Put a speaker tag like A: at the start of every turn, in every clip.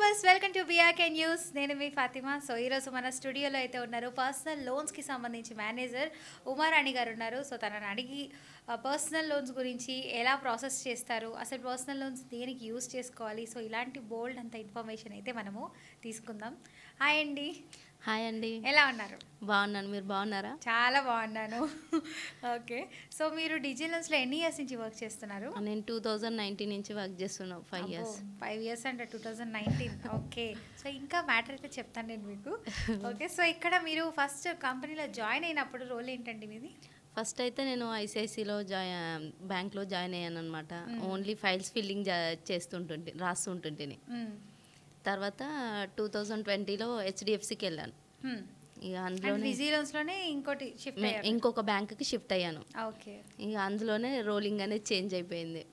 A: Viewers welcome to BRK news. నేను మీ Fatima. So ఈరోజు మన స్టూడియోలో అయితే ఉన్నారు పర్సనల్ లోన్స్కి సంబంధించి మేనేజర్ ఉమారాణి గారు ఉన్నారు. సో తనని అడిగి పర్సనల్ లోన్స్ గురించి ఎలా ప్రాసెస్ చేస్తారు, అసలు పర్సనల్ లోన్స్ దేనికి యూజ్ చేసుకోవాలి, సో ఇలాంటి బోల్డ్ అంత ఇన్ఫర్మేషన్ అయితే మనము తీసుకుందాం. హాయ్ అండి.
B: హాయ్ అండి,
A: ఎలా ఉన్నారు?
B: బాగున్నాను. మీరు బాగున్నారా?
A: చాలా బాగున్నాను. ఓకే, సో మీరు డిజిటల్స్లో ఎన్ని ఇయర్స్ నుంచి వర్క్ చేస్తున్నారు?
B: నేను 2019 నుంచి వర్క్ చేస్తున్నాను. 5 ఇయర్స్.
A: 5 ఇయర్స్ అంటే 2019. ఓకే, సో ఇంకా మ్యాటర్ అయితే చెప్తాను నేను మీకు. ఓకే, సో ఇక్కడ మీరు ఫస్ట్ కంపెనీలో జాయిన్ అయినప్పుడు రోల్ ఏంటండి మీది?
B: ఫస్ట్ అయితే నేను ఐసిఐసిలో బ్యాంక్లో జాయిన్ అయ్యాను అనమాట. ఓన్లీ ఫైల్స్ ఫిల్లింగ్ రాస్తుంటుంటిని. తర్వాత 2020లో హెచ్డిఎఫ్సికి వెళ్ళాను. ఇక
A: అందులోనే
B: ఇంకొక బ్యాంక్కి షిఫ్ట్ అయ్యాను.
A: ఓకే,
B: ఇక అందులోనే రోలింగ్ అనేది చేంజ్ అయిపోయింది.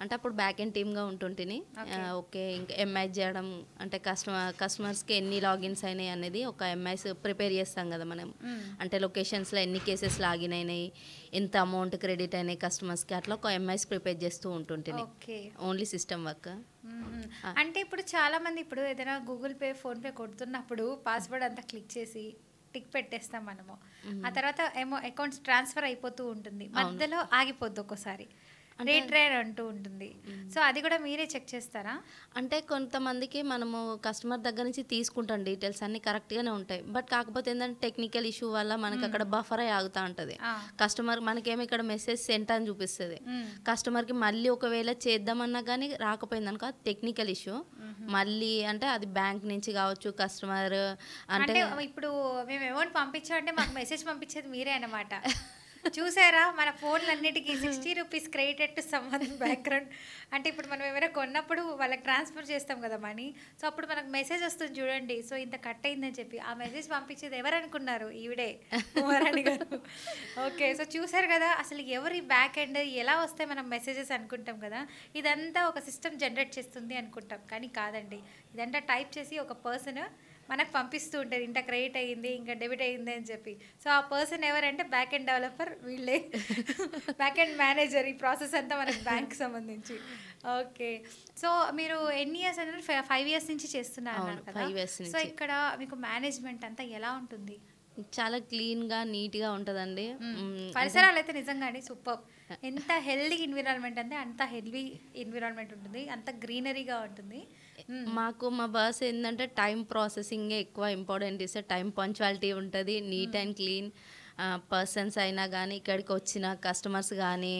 B: అంటే అప్పుడు బ్యాక్ ఎండ్ టీమ్గా ఉంటుంటిని. ఓకే, ఇంకా ఎంఐస్ చేయడం అంటే కస్టమర్స్కి ఎన్ని లాగిన్స్ అయినాయి అనేది ఒక ఎంఐస్ ప్రిపేర్ చేస్తాం కదా మనం. అంటే లొకేషన్స్లో ఎన్ని కేసెస్ లాగిన్ అయినాయి, ఎంత అమౌంట్ క్రెడిట్ అయినాయి కస్టమర్స్కి, అట్లా ఒక ఎంఐస్ ప్రిపేర్ చేస్తూ ఉంటుంటిని. Only system work.
A: అంటే ఇప్పుడు చాలా మంది ఇప్పుడు ఏదైనా గూగుల్ పే, ఫోన్ పే కొడుతున్నప్పుడు పాస్వర్డ్ అంతా క్లిక్ చేసి టిక్ పెట్టేస్తాం మనము. ఆ తర్వాత ఏమో అకౌంట్స్ ట్రాన్స్ఫర్ అయిపోతూ ఉంటుంది, మధ్యలో ఆగిపోద్ది, ఒక్కోసారి రీట్రైన్ అంటూ ఉంటుంది. సో అది కూడా మీరే చెక్ చేస్తారా?
B: అంటే కొంతమందికి మనము కస్టమర్ దగ్గర నుంచి తీసుకుంటాం, డీటెయిల్స్ అన్ని కరెక్ట్గానే ఉంటాయి. బట్ కాకపోతే ఏంటంటే టెక్నికల్ ఇష్యూ వల్ల మనకి అక్కడ బఫర్ అయి ఆగుతూ ఉంటుంది. కస్టమర్ మనకేమో ఇక్కడ మెసేజ్ సెంట్ అని చూపిస్తుంది. కస్టమర్కి మళ్ళీ ఒకవేళ చేద్దామన్నా కానీ రాకపోయింది అనుకో, టెక్నికల్ ఇష్యూ. మళ్ళీ అంటే అది బ్యాంక్ నుంచి కావచ్చు, కస్టమర్ అంటే
A: ఇప్పుడు మేము అమౌంట్ పంపించామంటే మాకు మెసేజ్ పంపించేది మీరే అన్నమాట. చూసారా, మన ఫోన్లన్నిటికీ 60 రూపీస్ క్రెడిటెడ్ టు సంబంధం బ్యాక్గ్రౌండ్. అంటే ఇప్పుడు మనం ఏమైనా కొన్నప్పుడు వాళ్ళకి ట్రాన్స్ఫర్ చేస్తాం కదా మనీ, సో అప్పుడు మనకు మెసేజ్ వస్తుంది చూడండి, సో ఇంత కట్ అయిందని చెప్పి. ఆ మెసేజ్ పంపించేది ఎవరు అనుకున్నారు? ఈవిడే, కుమారాణి గారు. ఓకే, సో చూసారు కదా, అసలు ఎవరి బ్యాక్ ఎండ్ ఎలా వస్తే మనం మెసేజెస్ అనుకుంటాం కదా, ఇదంతా ఒక సిస్టమ్ జనరేట్ చేస్తుంది అనుకుంటాం, కానీ కాదండి. ఇదంతా టైప్ చేసి ఒక పర్సన్ మనకు పంపిస్తూ ఉంటారు, ఇంత క్రెడిట్ అయ్యింది, ఇంకా డెబిట్ అయ్యింది అని చెప్పి. సో ఆ పర్సన్ ఎవరంటే బ్యాక్ ఎండ్ డెవలపర్, వీళ్ళే బ్యాక్ ఎండ్ మేనేజర్. ఈ ప్రాసెస్ అంతా మనకు బ్యాంక్ సంబంధించి. ఓకే, సో మీరు ఎన్ని ఇయర్స్ అంటే 5 ఇయర్స్ నుంచి చేస్తున్నారు కదా.
B: 5 ఇయర్స్.
A: సో ఇక్కడ మీకు మేనేజ్మెంట్ అంతా ఎలా ఉంటుంది?
B: చాలా క్లీన్గా నీట్గా ఉంటుందండి.
A: పరిసరాలు అయితే నిజంగానే సూపర్. ఎంత హెల్దీ ఎన్విరాన్మెంట్ అంటే అంత హెల్దీ ఎన్విరాన్మెంట్ ఉంటుంది, అంత గ్రీనరీగా ఉంటుంది.
B: మాకు మా బాస్ ఏంటంటే టైం ప్రాసెసింగే ఎక్కువ ఇంపార్టెంట్ ఇస్తే, టైం పంక్చువాలిటీ ఉంటుంది, నీట్ అండ్ క్లీన్. పర్సన్స్ అయినా కానీ, ఇక్కడికి వచ్చిన కస్టమర్స్ కానీ,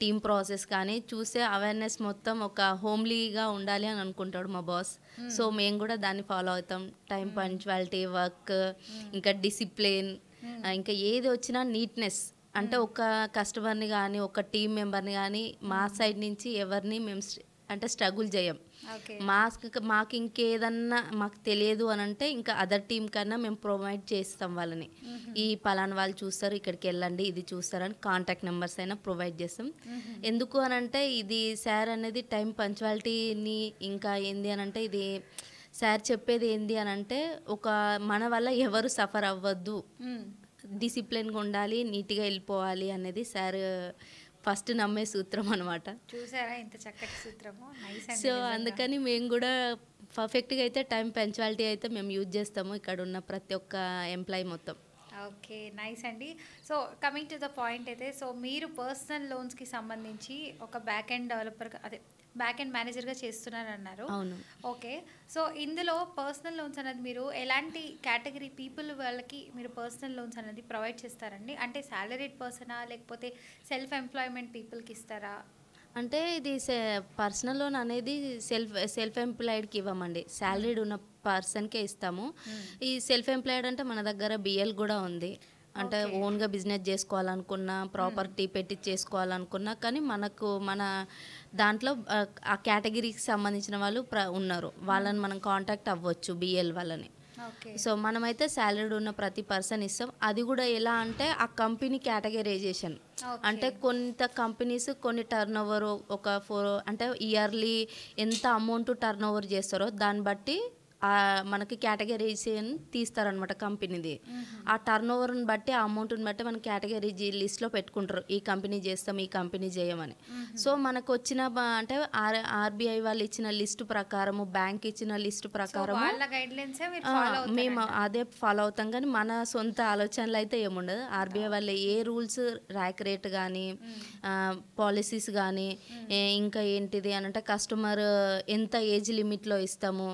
B: టీమ్ ప్రాసెస్ కానీ చూస్తే అవేర్నెస్ మొత్తం ఒక హోమ్లీగా ఉండాలి అని అనుకుంటాడు మా బాస్. సో మేము కూడా దాన్ని ఫాలో అవుతాం. టైం పంక్చువాలిటీ, వర్క్, ఇంకా డిసిప్లిన్, ఇంకా ఏది వచ్చినా నీట్నెస్. అంటే ఒక కస్టమర్ని కానీ, ఒక టీం మెంబర్ని కానీ మా సైడ్ నుంచి ఎవరిని మేము అంటే స్ట్రగుల్ చేయం. మాకు ఇంకేదన్నా మాకు తెలియదు అని అంటే ఇంకా అదర్ టీం కన్నా మేము ప్రొవైడ్ చేస్తాం వాళ్ళని. ఈ పలానా వాళ్ళు చూస్తారు, ఇక్కడికి వెళ్ళండి, ఇది చూస్తారని కాంటాక్ట్ నెంబర్స్ అయినా ప్రొవైడ్ చేస్తాం. ఎందుకు అని అంటే ఇది సార్ అనేది టైం పంక్చువాలిటీని, ఇంకా ఏంది అని అంటే ఇది సార్ చెప్పేది ఏంది అని అంటే ఒక మన వల్ల ఎవరు సఫర్ అవ్వద్దు, డిసిప్లిన్గా ఉండాలి, నీట్గా వెళ్ళిపోవాలి అనేది సార్ ఫస్ట్ నమ్మే సూత్రం అనమాట.
A: చూసారా ఎంత చక్కటి సూత్రము.
B: సో అందుకని మేము కూడా పర్ఫెక్ట్గా అయితే టైం పంక్చువాలిటీ అయితే మేము యూజ్ చేస్తాము ఇక్కడ ఉన్న ప్రతి ఒక్క ఎంప్లాయీ మొత్తం.
A: ఓకే, నైస్ అండి. So coming to the point అయితే, సో మీరు పర్సనల్ లోన్స్కి సంబంధించి ఒక బ్యాక్ ఎండ్ డెవలపర్, అదే బ్యాక్ ఎండ్ మేనేజర్గా చేస్తున్నారు అన్నారు.
B: అవును.
A: ఓకే, సో ఇందులో పర్సనల్ లోన్స్ అనేది మీరు ఎలాంటి కేటగిరీ పీపుల్ వాళ్ళకి మీరు పర్సనల్ లోన్స్ అనేది ప్రొవైడ్ చేస్తారండి? అంటే సాలరీడ్ పర్సనా, లేకపోతే సెల్ఫ్ ఎంప్లాయ్మెంట్ పీపుల్కి ఇస్తారా?
B: అంటే ఇది పర్సనల్ లోన్ అనేది సెల్ఫ్ ఎంప్లాయిడ్కి ఇవ్వమండి, శాలరీడ్ ఉన్న పర్సన్కే ఇస్తాము. ఈ సెల్ఫ్ ఎంప్లాయిడ్ అంటే మన దగ్గర బిఎల్ కూడా ఉంది. అంటే ఓన్గా బిజినెస్ చేసుకోవాలనుకున్నా, ప్రాపర్టీ పెట్టి చేసుకోవాలనుకున్నా కానీ మనకు మన దాంట్లో ఆ కేటగిరీకి సంబంధించిన వాళ్ళు ఉన్నారు, వాళ్ళని మనం కాంటాక్ట్ అవ్వచ్చు, బిఎల్ వాళ్ళని. సో మనమైతే శాలరీడ్ ఉన్న ప్రతి పర్సన్ ఇస్తాం. అది కూడా ఎలా అంటే ఆ కంపెనీ కేటగరైజేషన్. అంటే కొంత కంపెనీస్ కొన్ని టర్న్ ఓవర్ ఒక అంటే ఇయర్లీ ఎంత అమౌంట్ టర్న్ ఓవర్ చేస్తారో దాన్ని బట్టి మనకి కేటగిరీషన్ తీస్తారనమాట కంపెనీది. ఆ టర్న్ ఓవర్ని బట్టి ఆ అమౌంట్ని బట్టి మన కేటగిరీ లిస్ట్లో పెట్టుకుంటారు, ఈ కంపెనీ చేస్తాం ఈ కంపెనీ చేయమని. సో మనకు వచ్చిన అంటే ఆర్బీఐ వాళ్ళు ఇచ్చిన లిస్ట్ ప్రకారము, బ్యాంక్ ఇచ్చిన లిస్ట్ ప్రకారం మేము అదే ఫాలో అవుతాం. కానీ మన సొంత ఆలోచనలు అయితే ఏముండదు. ఆర్బీఐ వాళ్ళు ఏ రూల్స్, ర్యాక్ రేట్ కానీ పాలసీస్ కానీ ఇంకా ఏంటిది అని అంటే కస్టమర్ ఎంత ఏజ్ లిమిట్లో ఇస్తాము,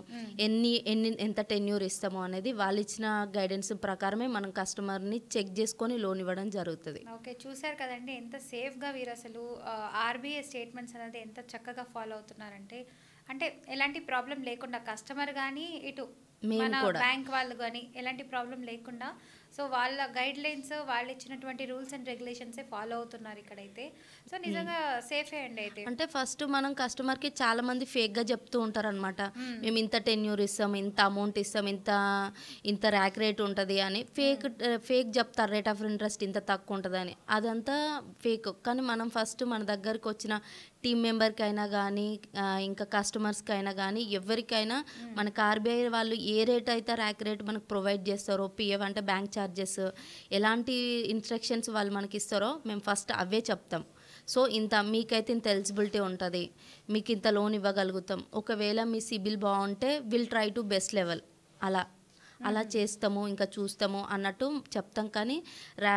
B: ఎంత టెన్యూర్ ఇస్తాము అనేది వాళ్ళు ఇచ్చిన గైడెన్స్ ప్రకారమే మనం కస్టమర్ని చెక్ చేసుకొని లోన్ ఇవ్వడం జరుగుతుంది.
A: ఓకే, చూసారు కదండి ఎంత సేఫ్గా వీరు అసలు ఆర్బీఐ స్టేట్మెంట్స్ అనేది ఎంత చక్కగా ఫాలో అవుతున్నారంటే, అంటే ఎలాంటి ప్రాబ్లం లేకుండా కస్టమర్ కానీ ఇటు మన బ్యాంక్ వాళ్ళు కానీ ఎలాంటి ప్రాబ్లం లేకుండా సో వాళ్ళ గైడ్ లైన్స్, వాళ్ళు ఇచ్చినటువంటి రూల్స్ అండ్ రెగ్యులేషన్సే ఫాలో అవుతున్నారు ఇక్కడైతే. సో నిజంగా సేఫే అండి. అయితే
B: అంటే ఫస్ట్ మనం కస్టమర్కి చాలా మంది ఫేక్గా చెప్తూ ఉంటారు అనమాట. మేము ఇంత టెన్యూర్ ఇస్తాం, ఇంత అమౌంట్ ఇస్తాం, ఇంత ర్యాక్ రేట్ ఉంటుంది అని ఫేక్ చెప్తారు. రేట్ ఆఫ్ ఇంట్రెస్ట్ ఇంత తక్కువ ఉంటుంది అని, అదంతా ఫేక్. కానీ మనం ఫస్ట్ మన దగ్గరికి వచ్చిన టీమ్ మెంబర్కి అయినా కానీ ఇంకా కస్టమర్స్కి అయినా కానీ ఎవరికైనా మనకు ఆర్బీఐ వాళ్ళు ఏ రేట్ అయితే ర్యాక్ రేట్ మనకు ప్రొవైడ్ చేస్తారో, పిఎఫ్ అంటే బ్యాంక్ ఛార్జెస్, ఎలాంటి ఇన్స్ట్రక్షన్స్ వాళ్ళు మనకి ఇస్తారో మేము ఫస్ట్ అవే చెప్తాం. సో మీకైతే ఇంత ఎలిజిబిలిటీ ఉంటుంది, మీకు ఇంత లోన్ ఇవ్వగలుగుతాం, ఒకవేళ మీ సిబిల్ బాగుంటే will try to best level అలా చేస్తాము, ఇంకా చూస్తాము అన్నట్టు చెప్తాం. కానీ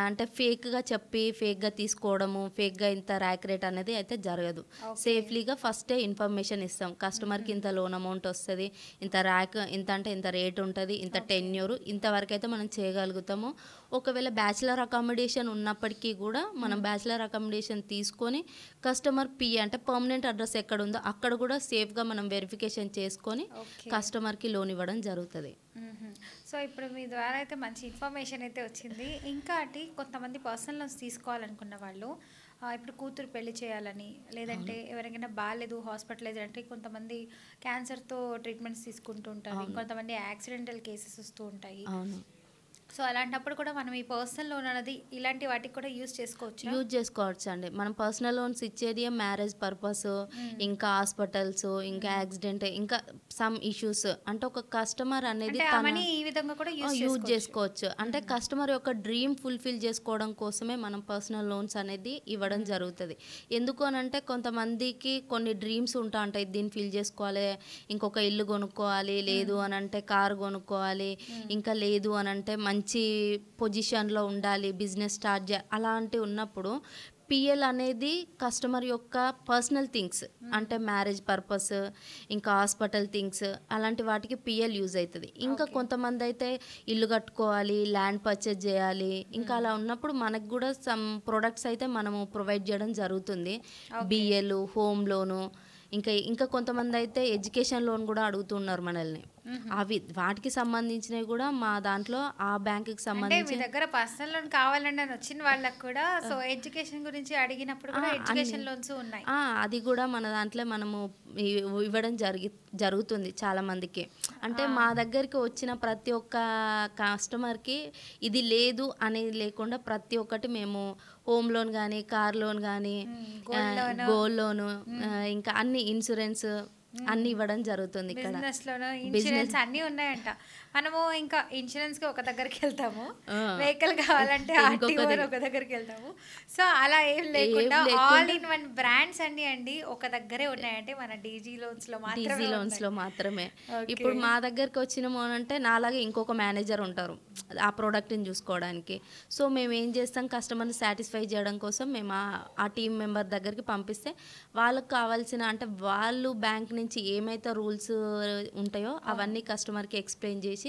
B: అంటే ఫేక్గా చెప్పి ఫేక్గా తీసుకోవడము, ఫేక్గా ఇంత ర్యాక్ రేట్ అనేది అయితే జరగదు. సేఫ్లీగా ఫస్టే ఇన్ఫర్మేషన్ ఇస్తాం, కస్టమర్కి ఇంత లోన్ అమౌంట్ వస్తుంది, ఇంత ర్యాక్ ఇంత అంటే ఇంత రేట్ ఉంటుంది, ఇంత టెన్యూర్, ఇంతవరకు అయితే మనం చేయగలుగుతాము. ఒకవేళ బ్యాచిలర్ అకామిడేషన్ ఉన్నప్పటికీ కూడా మనం బ్యాచిలర్ అకామిడేషన్ తీసుకొని కస్టమర్ అంటే పర్మనెంట్ అడ్రస్ ఎక్కడ ఉందో అక్కడ కూడా సేఫ్గా మనం వెరిఫికేషన్ చేసుకొని కస్టమర్కి లోన్ ఇవ్వడం జరుగుతుంది.
A: సో ఇప్పుడు మీ ద్వారా అయితే మంచి ఇన్ఫర్మేషన్ అయితే వచ్చింది. ఇంకా అంటే కొంతమంది పర్సనల్ లోన్స్ తీసుకోవాలనుకున్న వాళ్ళు ఇప్పుడు కూతురు పెళ్లి చేయాలని, లేదంటే ఎవరికైనా బాగాలేదు హాస్పిటలైజ్ అంటే, కొంతమంది క్యాన్సర్తో ట్రీట్మెంట్స్ తీసుకుంటూ ఉంటారు, కొంతమంది యాక్సిడెంటల్ కేసెస్ వస్తూ ఉంటాయి. సో అలాంటప్పుడు కూడా మనం ఈ పర్సనల్ లోన్ అనేది ఇలాంటి వాటికి కూడా యూజ్ చేసుకోవచ్చు
B: అండి. మనం పర్సనల్ లోన్స్ ఇచ్చేది మ్యారేజ్ పర్పస్, ఇంకా హాస్పిటల్స్, ఇంకా యాక్సిడెంట్, ఇంకా సమ్ ఇష్యూస్ అంటే ఒక కస్టమర్ అనేది
A: ఈ విధంగా కూడా
B: యూజ్ చేసుకోవచ్చు. అంటే కస్టమర్ యొక్క డ్రీమ్ ఫుల్ఫిల్ చేసుకోవడం కోసమే మనం పర్సనల్ లోన్స్ అనేది ఇవ్వడం జరుగుతుంది. ఎందుకు అని అంటే కొంతమందికి కొన్ని డ్రీమ్స్ ఉంటా ఉంటాయి, దీన్ని ఫిల్ చేసుకోవాలి, ఇంకొక ఇల్లు కొనుక్కోవాలి, లేదు అని అంటే కారు కొనుక్కోవాలి, ఇంకా లేదు అని అంటే మంచి పొజిషన్లో ఉండాలి, బిజినెస్ స్టార్ట్ చేయాలి, అలాంటివి ఉన్నప్పుడు పిఎల్ అనేది కస్టమర్ యొక్క పర్సనల్ థింగ్స్ అంటే మ్యారేజ్ పర్పస్, ఇంకా హాస్పిటల్ థింగ్స్, అలాంటి వాటికి పిఎల్ యూజ్ అవుతుంది. ఇంకా కొంతమంది అయితే ఇల్లు కట్టుకోవాలి, ల్యాండ్ పర్చేజ్ చేయాలి, ఇంకా అలా ఉన్నప్పుడు మనకు కూడా సమ్ ప్రొడక్ట్స్ అయితే మనము ప్రొవైడ్ చేయడం జరుగుతుంది. బిఎల్, హోమ్ లోను, ఇంకా కొంతమంది అయితే ఎడ్యుకేషన్ లోన్ కూడా అడుగుతున్నారు మనల్ని. వాటికి సంబంధించినవి కూడా మా దాంట్లో ఆ బ్యాంకుకి సంబంధించి
A: మీ దగ్గర పర్సనల్ లోన్ కావాలండి అని వచ్చిన వాళ్ళకి కూడా సో ఎడ్యుకేషన్ గురించి అడిగినప్పుడు కూడా ఎడ్యుకేషన్ లోన్స్ ఉన్నాయి.
B: అది కూడా మన దాంట్లో మనము ఇవ్వడం జరుగుతుంది చాలా మందికి. అంటే మా దగ్గరికి వచ్చిన ప్రతి ఒక్క కస్టమర్కి ఇది లేదు అనేది లేకుండా ప్రతి ఒక్కటి మేము హోమ్ లోన్ కానీ, కార్ లోన్ కానీ, గోల్డ్ లోను, ఇంకా అన్ని ఇన్సూరెన్స్ అన్ని ఇవ్వడం జరుగుతుంది. ఇక్కడ
A: బిజినెస్ లోను ఇన్సూరెన్స్ అన్నీ ఉన్నాయంట. మనము ఇంకా ఇన్సూరెన్స్ కి ఒక దగ్గరికి వెళ్తాము, వెహికల్ కావాలంటే ఒక దగ్గరికి వెళ్తాము. సో అలా ఏం లేకుండా ఆల్ ఇన్ వన్ బ్రాండ్స్ అన్ని అండి ఒక దగ్గరే ఉన్నాయంటే మన డీజీ లోన్స్ లో మాత్రమే.
B: ఇప్పుడు మా దగ్గరికి వచ్చినాము అంటే నాలాగే ఇంకొక మేనేజర్ ఉంటారు ఆ ప్రోడక్ట్ని చూసుకోవడానికి. సో మేము ఏం చేస్తాం, కస్టమర్ని సాటిస్ఫై చేయడం కోసం మేము ఆ టీమ్ మెంబర్ దగ్గరికి పంపిస్తే వాళ్ళకి కావాల్సిన అంటే వాళ్ళు బ్యాంక్ నుంచి ఏమైతే రూల్స్ ఉంటాయో అవన్నీ కస్టమర్కి ఎక్స్ప్లెయిన్ చేసి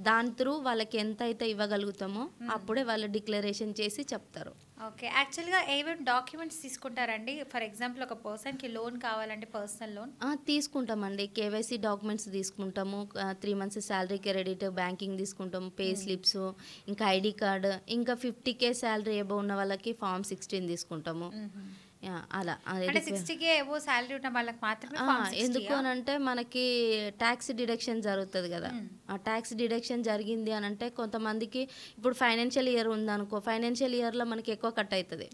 B: దాని త్రూ వాళ్ళకి ఎంత అయితే ఇవ్వగలుగుతామో అప్పుడే వాళ్ళు డిక్లరేషన్ చేసి చెప్తారు.
A: ఓకే, యాక్చువల్గా ఏమేమి డాక్యుమెంట్స్ తీసుకుంటారండి? ఫర్ ఎగ్జాంపుల్ ఒక పర్సన్కి లోన్ కావాలంటే పర్సనల్ లోన్
B: తీసుకుంటామండి. కేవైసీ డాక్యుమెంట్స్ తీసుకుంటాము, 3 months శాలరీ క్రెడిట్, బ్యాంకింగ్ తీసుకుంటాము, పే స్లిప్స్, ఇంకా ఐడి కార్డ్, ఇంకా 50K శాలరీ అబౌవ్ ఉన్న వాళ్ళకి Form 16 తీసుకుంటాము, అలా
A: అంటే 60K ఏవో సాలరీ ఉన్న వాళ్ళకి మాత్రమే ఫామ్ 60
B: ఎందుకు అని అంటే మనకి ట్యాక్స్ డిడక్షన్ జరుగుతుంది కదా. ఆ ట్యాక్స్ డిడక్షన్ జరిగింది అని అంటే కొంతమందికి ఇప్పుడు ఫైనాన్షియల్ ఇయర్ ఉందనుకో, ఫైనాన్షియల్ ఇయర్లో మనకి ఎక్కువ కట్ అవుతుంది.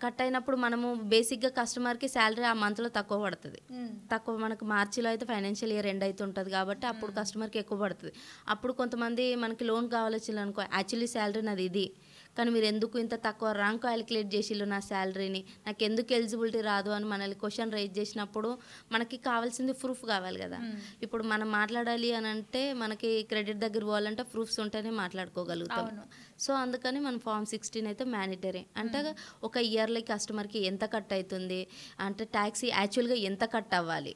B: కట్ అయినప్పుడు మనము బేసిక్గా కస్టమర్కి శాలరీ ఆ మంత్లో తక్కువ పడుతుంది. తక్కువ మనకు మార్చిలో అయితే ఫైనాన్షియల్ ఇయర్ ఎండ్ అవుతుంటుంది కాబట్టి అప్పుడు కస్టమర్కి ఎక్కువ పడుతుంది. అప్పుడు కొంతమంది మనకి లోన్ కావాల్సింది అనుకో, యాక్చువల్లీ శాలరీ నాది ఇది, కానీ మీరు ఎందుకు ఇంత తక్కువ ర్యాంక్ క్యాలిక్యులేట్ చేసిళ్ళు నా శాలరీని, నాకు ఎందుకు ఎలిజిబిలిటీ రాదు అని మనల్ని క్వశ్చన్ రైజ్ చేసినప్పుడు మనకి కావాల్సింది ప్రూఫ్ కావాలి కదా. ఇప్పుడు మనం మాట్లాడాలి అని అంటే మనకి క్రెడిట్ దగ్గర పోవాలంటే ప్రూఫ్స్ ఉంటేనే మాట్లాడుకోగలుగుతాం. సో అందుకని మన ఫామ్ 16 అయితే మ్యాండేటరీ. అంటే ఒక ఇయర్లీ కస్టమర్కి ఎంత కట్ అవుతుంది అంటే ట్యాక్స్ యాక్చువల్గా ఎంత కట్ అవ్వాలి,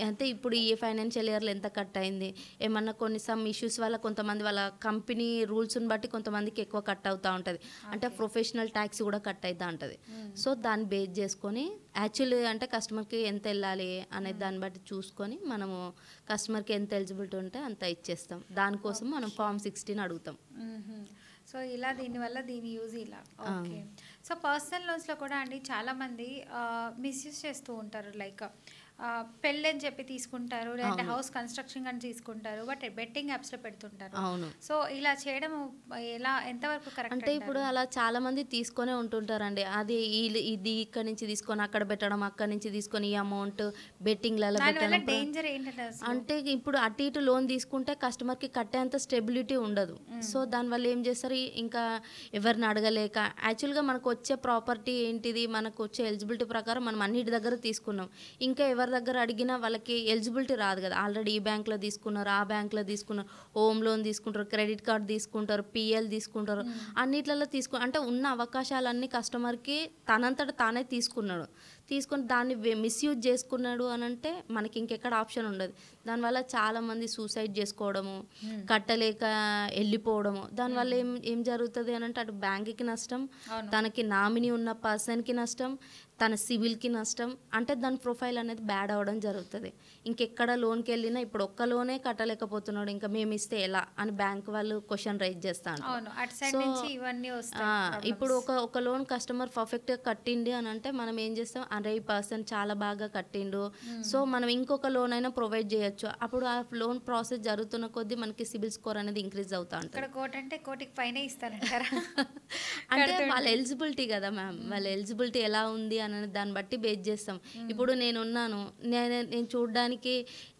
B: అంటే ఇప్పుడు ఈ ఫైనాన్షియల్ ఇయర్లో ఎంత కట్ అయింది, ఏమన్నా కొన్ని సమ్ ఇష్యూస్ వల్ల కొంతమంది వాళ్ళ కంపెనీ రూల్స్ని బట్టి కొంతమందికి ఎక్కువ కట్ అవుతూ ఉంటుంది, అంటే ప్రొఫెషనల్ ట్యాక్స్ కూడా కట్ అవుతూ ఉంటుంది. సో దాన్ని బేస్ చేసుకొని యాక్చువల్లీ అంటే కస్టమర్కి ఎంత వెళ్ళాలి అనే దాన్ని బట్టి చూసుకొని మనము కస్టమర్కి ఎంత ఎలిజిబిలిటీ ఉంటే అంత ఇచ్చేస్తాం. దానికోసం మనం ఫామ్ 16 అడుగుతాం.
A: సో ఇలా దీనివల్ల దీని యూజ్ ఇలా. ఓకే. సో పర్సనల్ లోన్స్లో కూడా అండి చాలామంది మిస్యూజ్ చేస్తూ ఉంటారు. లైక్ పెళ్ళని చెప్పి తీసుకుంటారు, లేదంటే హౌస్ కన్స్ట్రక్షన్ అని తీసుకుంటారు, బట్ బెట్టింగ్ యాప్స్లో పెడుతుంటారు. సో ఇలా చేయడం ఎలా, ఎంతవరకు కరెక్ట్
B: అంటే ఇప్పుడు అలా చాలా మంది తీసుకొనే ఉంటుంటారండి. అది ఇది ఇక్కడ నుంచి తీసుకొని అక్కడ పెట్టడం, అక్కడ నుంచి తీసుకొని ఈ అమౌంట్ బెట్టింగ్లలో పెట్టడం.
A: డేంజర్ ఏంటంటే
B: అంటే ఇప్పుడు అటు ఇటు లోన్ తీసుకుంటే కస్టమర్కి కట్టేంత స్టెబిలిటీ ఉండదు. సో దానివల్ల ఏం చేస్తారు, ఇంకా ఎవరిని అడగలేక యాక్చువల్గా మనకు వచ్చే ప్రాపర్టీ ఏంటిది, మనకు వచ్చే ఎలిజిబిలిటీ ప్రకారం మనం అన్నిటి దగ్గర తీసుకున్నాం, ఇంకా ఎవరి దగ్గర అడిగినా వాళ్ళకి ఎలిజిబిలిటీ రాదు కదా. ఆల్రెడీ ఈ బ్యాంక్లో తీసుకున్నారు, ఆ బ్యాంక్లో తీసుకున్నారు, హోమ్ లోన్ తీసుకుంటారు, క్రెడిట్ కార్డ్ తీసుకుంటారు, పిఎల్ తీసుకుంటారు, అన్నిట్లలో అంటే ఉన్న అవకాశాలన్నీ కస్టమర్కి తనంతట తానే తీసుకుని దాన్ని మిస్యూజ్ చేసుకున్నాడు అని అంటే మనకి ఇంకెక్కడ ఆప్షన్ ఉండదు. దానివల్ల చాలామంది సూసైడ్ చేసుకోవడము, కట్టలేక వెళ్ళిపోవడము. దానివల్ల ఏం జరుగుతుంది అని అంటే అటు బ్యాంక్కి నష్టం, తనకి నామినీ ఉన్న పర్సన్కి నష్టం, తన సివిల్కి నష్టం, అంటే దాని ప్రొఫైల్ అనేది బ్యాడ్ అవ్వడం జరుగుతుంది. ఇంకెక్కడ లోన్కి వెళ్ళినా ఇప్పుడు ఒక్క లోనే కట్టలేకపోతున్నాడు, ఇంకా మేము ఇస్తే ఎలా అని బ్యాంక్ వాళ్ళు క్వశ్చన్ రైజ్ చేస్తాను. ఇప్పుడు ఒక లోన్ కస్టమర్ పర్ఫెక్ట్గా కట్టిండి అని అంటే మనం ఏం చేస్తాం, అరే ఈ పర్సన్ చాలా బాగా కట్టిండు, సో మనం ఇంకొక లోన్ అయినా ప్రొవైడ్ చేయొచ్చు. అప్పుడు ఆ లోన్ ప్రాసెస్ జరుగుతున్న కొద్దీ మనకి సిబిల్ స్కోర్ అనేది ఇంక్రీజ్ అవుతా ఉంటుంది. అంటే వాళ్ళ ఎలిజిబిలిటీ కదా మ్యామ్, వాళ్ళ ఎలిజిబిలిటీ ఎలా ఉంది అని దాన్ని బట్టి బేస్ చేస్తాం. ఇప్పుడు నేను చూడడానికి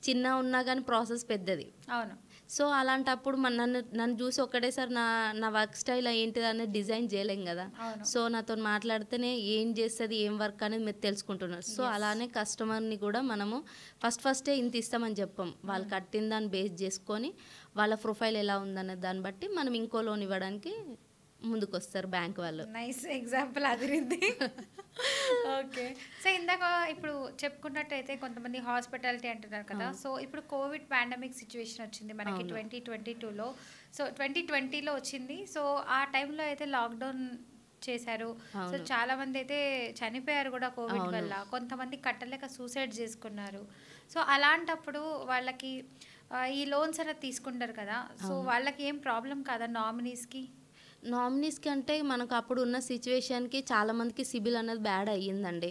B: చిన్న ఉన్నా కానీ ప్రాసెస్ పెద్దది.
A: అవును.
B: సో అలాంటప్పుడు నన్ను చూసి ఒకటేసారి నా వర్క్ స్టైల్ ఏంటిది అనేది డిజైన్ చేయలేం కదా. సో నాతో మాట్లాడితేనే ఏం చేస్తుంది, ఏం వర్క్ అనేది మీరు తెలుసుకుంటున్నారు. సో అలానే కస్టమర్ని కూడా మనము ఫస్టే ఇంత ఇస్తామని చెప్పాం, వాళ్ళు కట్టిన దాన్ని బేస్ చేసుకొని వాళ్ళ ప్రొఫైల్ ఎలా ఉందనే దాన్ని బట్టి మనం ఇంకో లోన్ ఇవ్వడానికి ముందుకు వస్తారు బ్యాంక్ వాళ్ళు.
A: నైస్ ఎగ్జాంపుల్ అదిరింది. ఓకే. సో ఇందాక ఇప్పుడు చెప్పుకున్నట్టయితే కొంతమంది హాస్పిటాలిటీ అంటున్నారు కదా. సో ఇప్పుడు కోవిడ్ పాండమిక్ సిచ్యువేషన్ వచ్చింది మనకి 2022లో. సో 2020లో వచ్చింది. సో ఆ టైంలో అయితే లాక్డౌన్ చేశారు. సో చాలా మంది అయితే చనిపోయారు కూడా కోవిడ్ వల్ల, కొంతమంది కట్టలేక సూసైడ్ చేసుకున్నారు. సో అలాంటప్పుడు వాళ్ళకి ఈ లోన్స్ అనేది తీసుకుంటారు కదా, సో వాళ్ళకి ఏం ప్రాబ్లం కాదా నామినీస్కి
B: అంటే మనకు అప్పుడు ఉన్న సిచ్యువేషన్కి చాలామందికి సిబిల్ అనేది బ్యాడ్ అయ్యిందండి,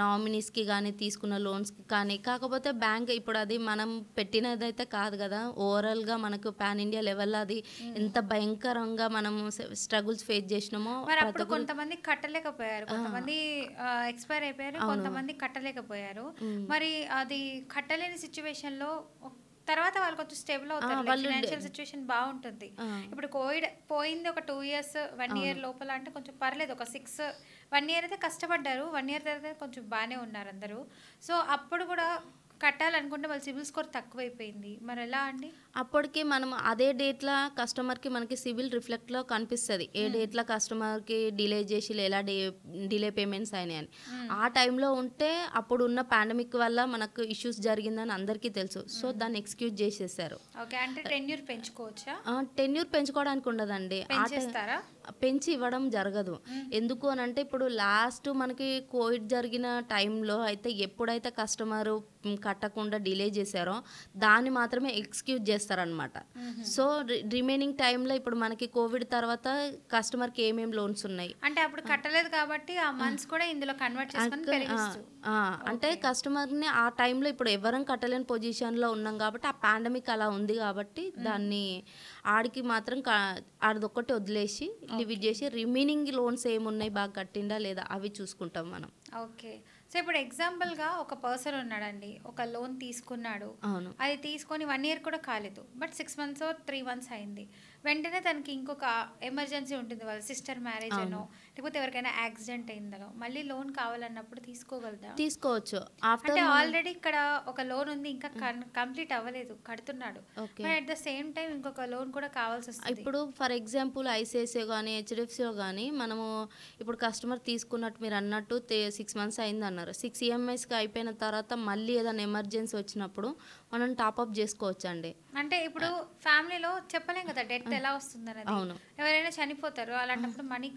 B: నామినీస్కి కానీ తీసుకున్న లోన్స్కి కానీ. కాకపోతే బ్యాంక్ ఇప్పుడు అది మనం పెట్టినదైతే కాదు కదా, ఓవరాల్గా మనకు పాన్ ఇండియా లెవెల్లో అది ఎంత భయంకరంగా మనము స్ట్రగుల్స్ ఫేస్ చేసినామో.
A: అప్పుడు కొంతమంది కట్టలేకపోయారు, కొంతమంది ఎక్స్పైర్ అయిపోయారు, కొంతమంది కట్టలేకపోయారు. మరి అది కట్టలేని సిచ్యువేషన్లో తర్వాత వాళ్ళు కొంచెం స్టేబుల్ అవుతారు, ఫైనాన్షియల్ సిచ్యువేషన్ బాగుంటుంది. ఇప్పుడు కోవిడ్ పోయింది ఒక 2 years 1 year లోపల అంటే కొంచెం పర్లేదు, ఒక 1 year అయితే కష్టపడ్డారు, 1 year తర్వాత కొంచెం బాగానే ఉన్నారు అందరూ. సో అప్పుడు కూడా కట్టాలనుకుంటే వాళ్ళ సిబిల్ స్కోర్ తక్కువైపోయింది, మరి ఎలా అండి?
B: అప్పటికి మనం అదే డేట్లో కస్టమర్కి మనకి సిబిల్ రిఫ్లెక్ట్లో కనిపిస్తుంది, ఏ డేట్లో కస్టమర్కి డిలే చేసి ఎలా డిలే పేమెంట్స్ అయినాయని. ఆ టైంలో ఉంటే అప్పుడు ఉన్న పాండమిక్ వల్ల మనకు ఇష్యూస్ జరిగిందని అందరికీ తెలుసు. సో దాన్ని ఎక్స్క్యూజ్ చేసేసారు.
A: ఓకే. అంటే టెన్యూర్ పెంచుకోవచ్చా?
B: టెన్యూర్ పెంచుకోవడానికి ఉండదండి, పెంచి ఇవ్వడం జరగదు. ఎందుకు అని అంటే ఇప్పుడు లాస్ట్ మనకి కోవిడ్ జరిగిన టైంలో అయితే ఎప్పుడైతే కస్టమరు కట్టకుండా డిలే చేశారో దాన్ని మాత్రమే ఎక్స్క్యూజ్ చేస్తారనమాట. సో రిమైనింగ్ టైంలో ఇప్పుడు మనకి కోవిడ్ తర్వాత కస్టమర్కి ఏమేమి లోన్స్ ఉన్నాయి
A: అంటే అప్పుడు కట్టలేదు కాబట్టి ఆ మంత్స్ కూడా ఇందులో కన్వర్ట్ చేసుకొని పెరిగిస్తూ.
B: అంటే కస్టమర్ని ఆ టైంలో ఇప్పుడు ఎవరం కట్టలేని పొజిషన్లో ఉన్నాం కాబట్టి ఆ పాండమిక్ అలా ఉంది కాబట్టి దాన్ని ఆడికి మాత్రం ఆడిదొక్కటి వదిలేసి లిమిట్ చేసి రిమైనింగ్ లోన్స్ ఏమున్నాయి బాగా కట్టిండా లేదా అవి చూసుకుంటాం మనం.
A: ఓకే. సో ఇప్పుడు ఎగ్జాంపుల్గా ఒక పర్సన్ ఉన్నాడండి, ఒక లోన్ తీసుకున్నాడు,
B: అవును.
A: అది తీసుకొని 1 year కూడా కాలేదు, బట్ 6 months 3 months అయింది. వెంటనే తనకి ఇంకొక ఎమర్జెన్సీ ఉంటుంది, వాళ్ళ సిస్టర్ మ్యారేజ్ అనో లేకపోతే ఎవరికైనా యాక్సిడెంట్ అయిందనో, మళ్ళీ లోన్ కావాలన్నప్పుడు తీసుకోగలదా?
B: తీసుకోవచ్చు.
A: అంటే ఆల్రెడీ ఇక్కడ ఒక లోన్ ఉంది, ఇంకా కంప్లీట్ అవ్వలేదు, కడుతున్నాడు, అట్ ద సేమ్ టైం ఇంకొక లోన్ కూడా కావాల్సి వస్తుంది.
B: ఇప్పుడు ఫర్ ఎగ్జాంపుల్ ఐసిఐసిఐ కానీ హెచ్డిఎఫ్సిలో కానీ మనము ఇప్పుడు కస్టమర్ తీసుకున్నట్టు మీరు అన్నట్టు 6 months అయింది అన్నారు. 6 EMIస్కి అయిపోయిన తర్వాత మళ్ళీ ఏదైనా ఎమర్జెన్సీ వచ్చినప్పుడు మనం టాప్అప్ చేసుకోవచ్చు అండి.
A: అంటే ఇప్పుడు ఫ్యామిలీలో చెప్పలేం కదా డెత్ ఎలా వస్తుంది అనేది.
B: అవును.
A: ఎవరైనా చనిపోతారు, అలాంటప్పుడు మనీ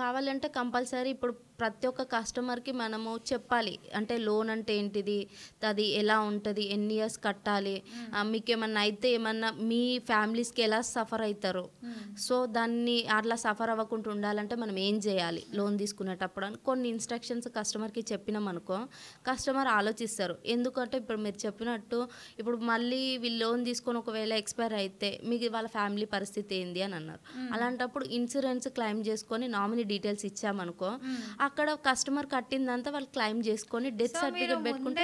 B: కావాలంటే కంపల్సరీ ఇప్పుడు ప్రతి ఒక్క కస్టమర్కి మనము చెప్పాలి. అంటే లోన్ అంటే ఏంటిది, అది ఎలా ఉంటుంది, ఎన్ని ఇయర్స్ కట్టాలి, మీకు ఏమన్నా అయితే ఏమన్నా మీ ఫ్యామిలీస్కి ఎలా సఫర్ అవుతారు, సో దాన్ని అట్లా సఫర్ అవ్వకుండా ఉండాలంటే మనం ఏం చేయాలి లోన్ తీసుకునేటప్పుడు అని కొన్ని ఇన్స్ట్రక్షన్స్ కస్టమర్కి చెప్పినాం అనుకో కస్టమర్ ఆలోచిస్తారు. ఎందుకంటే ఇప్పుడు మీరు చెప్పినట్టు ఇప్పుడు మళ్ళీ వీళ్ళు లోన్ తీసుకొని ఒకవేళ ఎక్స్పైర్ అయితే మీకు వాళ్ళ ఫ్యామిలీ పరిస్థితి ఏంది అని అన్నారు. అలాంటప్పుడు ఇన్సూరెన్స్ క్లెయిమ్ చేసుకొని నామినీ డీటెయిల్స్ ఇచ్చామనుకో అక్కడ కస్టమర్ కట్టిందంతా వాళ్ళు క్లెయిమ్ చేసుకొని డెత్ సర్టిఫికేట్ పెట్టుకుంటే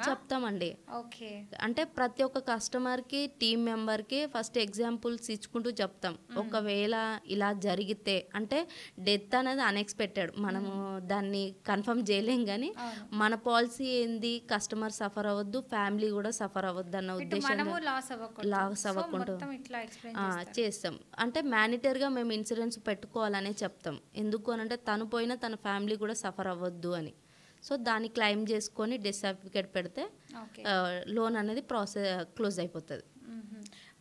B: చెప్తామండి. అంటే ప్రతి ఒక్క కస్టమర్కి టీమ్ మెంబర్కి ఫస్ట్ ఎగ్జాంపుల్స్ ఇచ్చుకుంటూ చెప్తాం. ఒకవేళ ఇలా జరిగితే అంటే డెత్ అనేది అన్ఎక్స్పెక్టెడ్, మనము దాన్ని కన్ఫర్మ్ చేయలేం కానీ మన పాలసీ ఏంది, కస్టమర్ సఫర్ అవ్వద్దు, ఫ్యామిలీ కూడా సఫర్ అవ్వద్దు అన్న ఉద్దేశంతో లాస్ అవ్వకుండా చేస్తాం. అంటే మ్యానిటరీగా మేము ఇన్సూరెన్స్ పెట్టుకోవాలనే చెప్తాం. ఎందుకు అని అంటే తను పోయినా తన ఫ్యామిలీ కూడా సఫర్ అవ్వద్దు అని. సో దాన్ని క్లెయిమ్ చేసుకొని డెత్ సర్టిఫికేట్ పెడితే లోన్ అనేది క్లోజ్ అయిపోతుంది.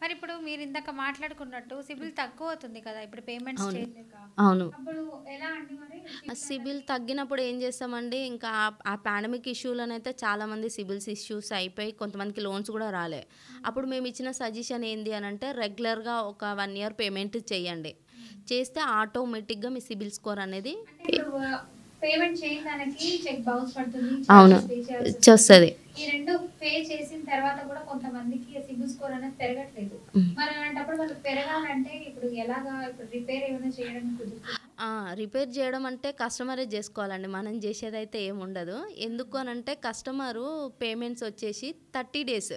A: మరి ఇప్పుడు మీరు ఇందాక మాట్లాడుకున్నట్టు సిబిల్ తక్కువ అవుతుంది కదా ఇప్పుడు పేమెంట్స్ చేయలేక.
B: అవును.
A: అప్పుడు ఎలా అండి మరి
B: సిబిల్ తగ్గినప్పుడు ఏం చేస్తామండి, ఇంకా ఆ పాండమిక్ ఇష్యూలోనైతే చాలామంది సిబిల్స్ ఇష్యూస్ అయిపోయి కొంతమందికి లోన్స్ కూడా రాలే. అప్పుడు మేము ఇచ్చిన సజెషన్ ఏంది అని అంటే రెగ్యులర్గా ఒక 1 year పేమెంట్ చేయండి, చేస్తే ఆటోమేటిక్గా మీ సిబిల్ స్కోర్ అనేది
A: పేమెంట్ చేయడానికి చెక్ బౌన్స్ పడుతుంది.
B: అవును వస్తుంది.
A: ఈ రెండు పే చేసిన తర్వాత కూడా కొంతమందికి సిబిల్ స్కోర్ అనేది పెరగట్లేదు. మరి అలాంటప్పుడు వాళ్ళు పెరగాలంటే ఇప్పుడు ఎలాగా, ఇప్పుడు రిపేర్ ఏమైనా చేయడానికి కుదురుతుందా?
B: రిపేర్ చేయడం అంటే కస్టమరే చేసుకోవాలండి, మనం చేసేదైతే ఏముండదు. ఎందుకు అని అంటే కస్టమరు పేమెంట్స్ వచ్చేసి 30 days.